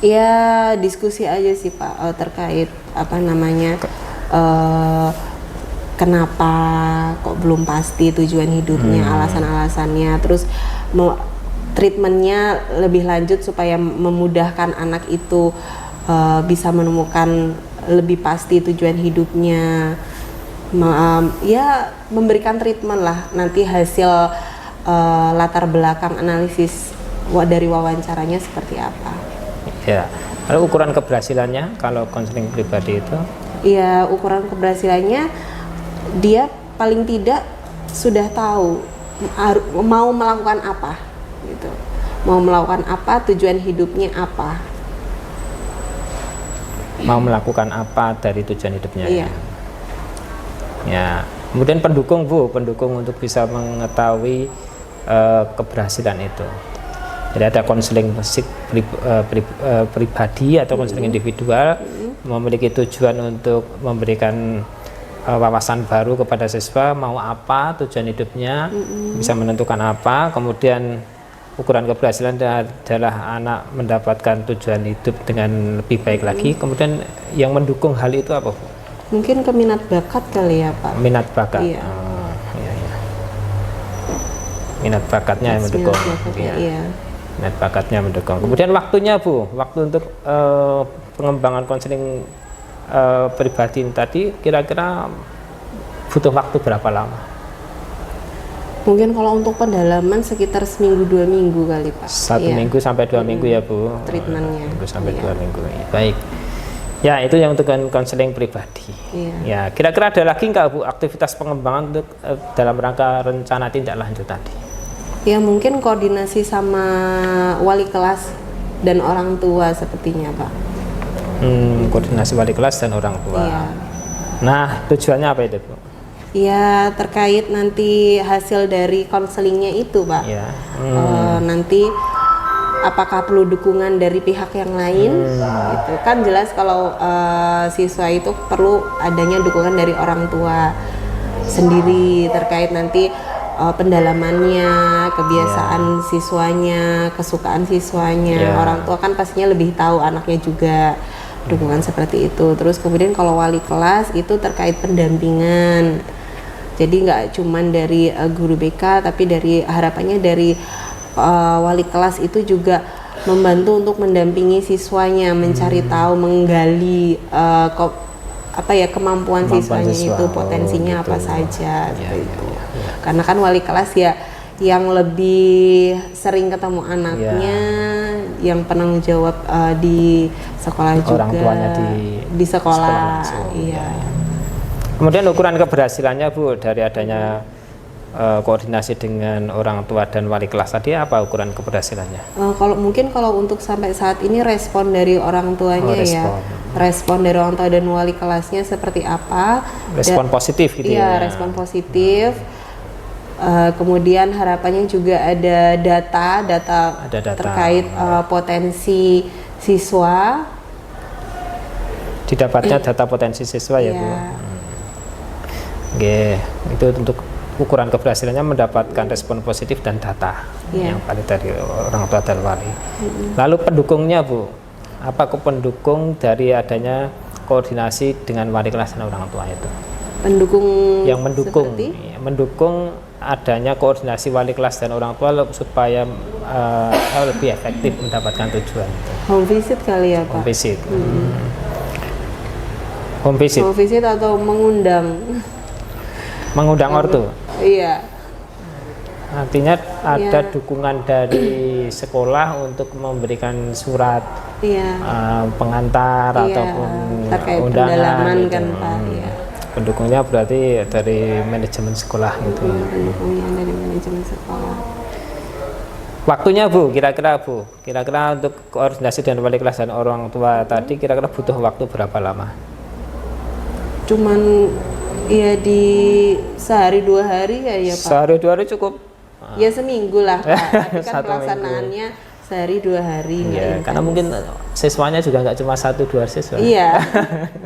B: Ya diskusi aja sih Pak terkait kenapa kok belum pasti tujuan hidupnya, alasan-alasannya, terus treatmentnya lebih lanjut supaya memudahkan anak itu bisa menemukan lebih pasti tujuan hidupnya. Ya memberikan treatment lah, nanti hasil latar belakang analisis dari wawancaranya seperti apa.
A: Ya, lalu ukuran keberhasilannya kalau konseling pribadi itu?
B: Ya, ukuran keberhasilannya dia paling tidak sudah tahu mau melakukan apa, gitu. Mau melakukan apa, tujuan hidupnya apa.
A: Mau melakukan apa dari tujuan hidupnya?
B: Iya.
A: Ya, kemudian pendukung untuk bisa mengetahui keberhasilan itu. Jadi ada konseling pribadi atau konseling individual, memiliki tujuan untuk memberikan wawasan baru kepada siswa, mau apa tujuan hidupnya, bisa menentukan apa. Kemudian ukuran keberhasilan adalah anak mendapatkan tujuan hidup dengan lebih baik lagi. Kemudian yang mendukung hal itu apa Bu?
B: Mungkin ke minat bakat kali ya Pak.
A: Minat bakat.
B: Iya.
A: Minat bakatnya yang mendukung.
B: Iya.
A: Minat bakatnya mendukung. Kemudian waktunya Bu, waktu untuk pengembangan konseling pribadi tadi kira-kira butuh waktu berapa lama?
B: Mungkin kalau untuk pendalaman sekitar seminggu 2 minggu kali Pak.
A: 1 minggu sampai 2 minggu ya Bu.
B: Treatmentnya.
A: 1 minggu sampai 2 minggu. Baik. Ya, itu yang untuk konseling pribadi. Ya, kira-kira ada lagi nggak Bu aktivitas pengembangan untuk dalam rangka rencana tindak lanjut tadi?
B: Ya mungkin koordinasi sama wali kelas dan orang tua sepertinya Pak.
A: Koordinasi wali kelas dan orang tua.
B: Iya.
A: Nah, tujuannya apa itu Bu?
B: Ya terkait nanti hasil dari konselingnya itu Pak.
A: Iya.
B: Nanti apakah perlu dukungan dari pihak yang lain. Itu kan jelas kalau siswa itu perlu adanya dukungan dari orang tua sendiri terkait nanti pendalamannya, kebiasaan siswanya, kesukaan siswanya. Orang tua kan pastinya lebih tahu anaknya juga, dukungan seperti itu. Terus kemudian kalau wali kelas itu terkait pendampingan. Jadi nggak cuman dari guru BK, tapi dari harapannya dari wali kelas itu juga membantu untuk mendampingi siswanya, mencari tahu, menggali kemampuan siswanya itu, potensinya apa saja gitu. Karena kan wali kelas ya yang lebih sering ketemu anaknya, yang penanggung jawab di sekolah juga,
A: orang tuanya di
B: sekolah.
A: Kemudian ukuran keberhasilannya Bu dari adanya koordinasi dengan orang tua dan wali kelas tadi, apa ukuran keberhasilannya?
B: Kalau untuk sampai saat ini respon dari orang tuanya respon dari orang tua dan wali kelasnya seperti apa?
A: Respon positif gitu ya?
B: Respon positif. Kemudian harapannya juga ada data terkait potensi siswa.
A: Didapatnya data potensi siswa ya Bu. Oke, itu untuk ukuran keberhasilannya mendapatkan respon positif dan data yang valid dari orang tua dan wali. Lalu pendukungnya Bu, apa pendukung dari adanya koordinasi dengan wali kelas dan orang tua itu?
B: Pendukung
A: yang mendukung adanya koordinasi wali kelas dan orang tua supaya lebih efektif mendapatkan tujuan itu.
B: Home visit kali ya Pak?
A: Home visit. Home visit
B: atau mengundang
A: ortu.
B: Iya.
A: Artinya ada dukungan dari sekolah untuk memberikan surat pengantar ataupun
B: terkait
A: undangan
B: pendalaman kan Pak.
A: Pendukungnya berarti dari manajemen sekolah gitu.
B: Pendukungnya dari manajemen sekolah.
A: Waktunya Bu, kira-kira untuk koordinasi dengan wali kelas dan orang tua tadi kira-kira butuh waktu berapa lama?
B: Cuman di sehari 2 hari ya Pak.
A: Sehari 2 hari cukup.
B: Ya seminggu lah Pak. Tapi kan pelaksanaannya sehari 2 hari.
A: Karena mungkin siswanya juga nggak cuma 1-2 siswa.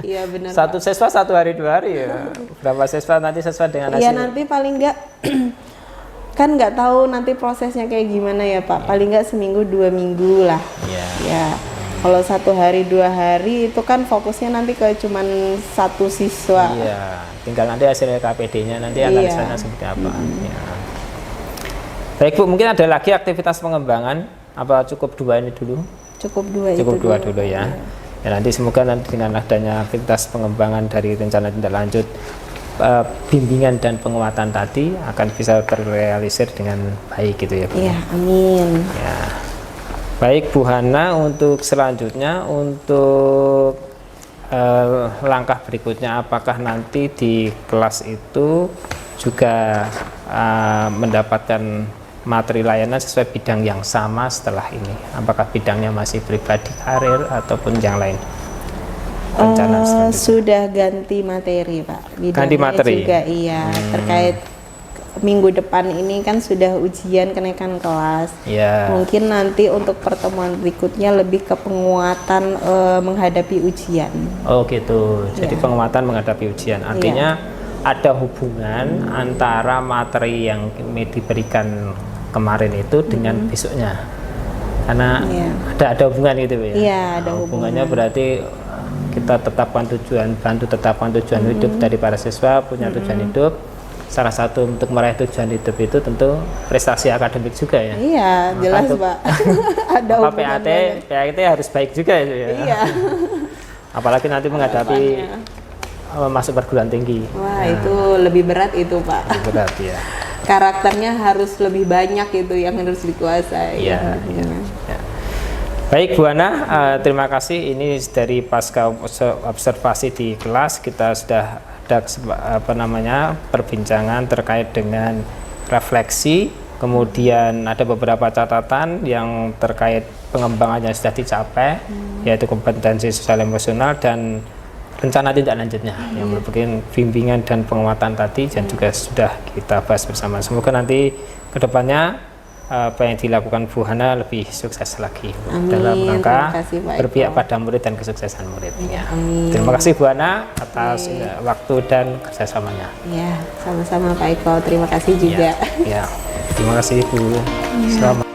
B: Iya benar.
A: Satu siswa 1 hari 2 hari ya. Berapa siswa nanti sesuai dengan hasil.
B: Iya nanti paling nggak kan nggak tahu nanti prosesnya kayak gimana ya Pak. Paling nggak seminggu 2 minggu lah. Ya. Kalau 1 hari 2 hari itu kan fokusnya nanti ke cuman 1 siswa.
A: Iya, tinggal nanti hasil KPD-nya nanti analisanya seperti apa. Baik Bu, mungkin ada lagi aktivitas pengembangan, apa cukup 2 ini dulu?
B: Cukup 2
A: dulu ya. Ya nanti semoga nanti dengan adanya aktivitas pengembangan dari rencana tindak lanjut bimbingan dan penguatan tadi akan bisa terrealisir dengan baik gitu ya Bu.
B: Iya, amin.
A: Ya. Baik Bu Hana, untuk selanjutnya untuk langkah berikutnya apakah nanti di kelas itu juga mendapatkan materi layanan sesuai bidang yang sama setelah ini? Apakah bidangnya masih pribadi karir ataupun yang lain?
B: Sudah ganti materi Pak.
A: Ganti materi
B: juga terkait minggu depan ini kan sudah ujian kenaikan kelas. Mungkin nanti untuk pertemuan berikutnya lebih ke penguatan menghadapi ujian.
A: Oh gitu. Jadi penguatan menghadapi ujian. Artinya ada hubungan antara materi yang diberikan kemarin itu dengan besoknya. Karena ada hubungan gitu ya.
B: Iya, ada
A: hubungannya berarti kita tetapkan tujuan, bantu tetapkan tujuan hidup dari para siswa, punya tujuan hidup. Salah satu untuk meraih tujuan hidup itu tentu prestasi akademik juga ya.
B: Iya, jelas Pak. Ada
A: PAT harus baik juga ya.
B: Iya.
A: Apalagi nanti menghadapi masuk perguruan tinggi.
B: Wah, itu lebih berat itu Pak.
A: Lebih berat ya.
B: Karakternya harus lebih banyak itu yang harus dikuasai.
A: Iya. Baik Bu Hana, terima kasih. Ini dari pasca observasi di kelas kita sudah ada perbincangan terkait dengan refleksi, kemudian ada beberapa catatan yang terkait pengembangan yang sudah dicapai, yaitu kompetensi sosial emosional dan rencana tindak lanjutnya yang merupakan bimbingan dan penguatan tadi dan juga sudah kita bahas bersama. Semoga nanti kedepannya apa yang dilakukan Bu Hana lebih sukses lagi
B: Amin.
A: dalam rangka
B: Terima kasih, Pak
A: berpihak
B: Eko.
A: pada murid dan kesuksesan muridnya.
B: Amin.
A: Terima kasih Bu Hana atas waktu dan kerjasamanya.
B: Ya, sama-sama Pak Eko. Terima kasih juga.
A: Ya, terima kasih Bu. Selamat.